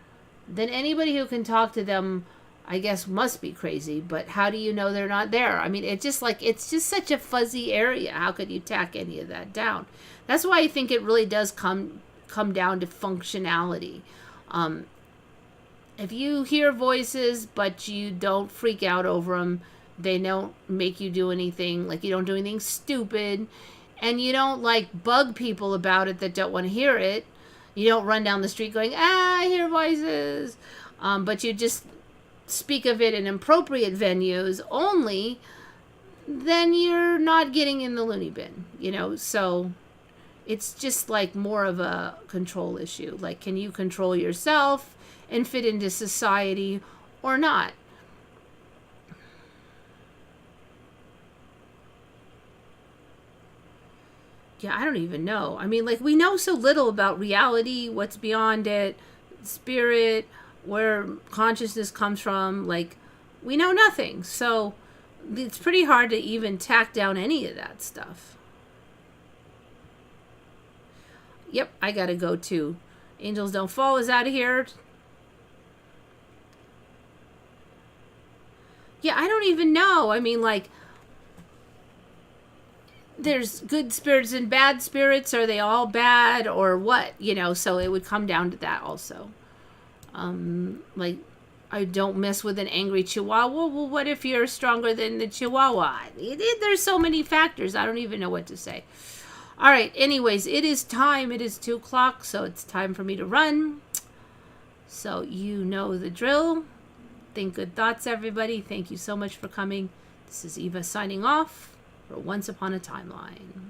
then anybody who can talk to them, I guess, must be crazy. But how do you know they're not there? I mean, it's just such a fuzzy area. How could you tack any of that down? That's why I think it really does come down to functionality. If you hear voices but you don't freak out over them, they don't make you do anything, like you don't do anything stupid, and you don't like bug people about it that don't want to hear it. You don't run down the street going, I hear voices. But you just speak of it in appropriate venues only, then you're not getting in the loony bin, you know? So it's just like more of a control issue. Like, can you control yourself and fit into society or not? Yeah, I don't even know. I mean, like, we know so little about reality, what's beyond it, spirit, where consciousness comes from. Like, we know nothing. So it's pretty hard to even tack down any of that stuff. Yep, I gotta go too. Angels Don't Fall is out of here. Yeah, I don't even know. I mean, like, there's good spirits and bad spirits. Are they all bad or what? You know, so it would come down to that also. Like, I don't mess with an angry chihuahua. Well, what if you're stronger than the chihuahua? There's so many factors. I don't even know what to say. All right. Anyways, it is time. It is 2 o'clock, so it's time for me to run. So you know the drill. Think good thoughts, everybody. Thank you so much for coming. This is Eva signing off for Once Upon a Timeline.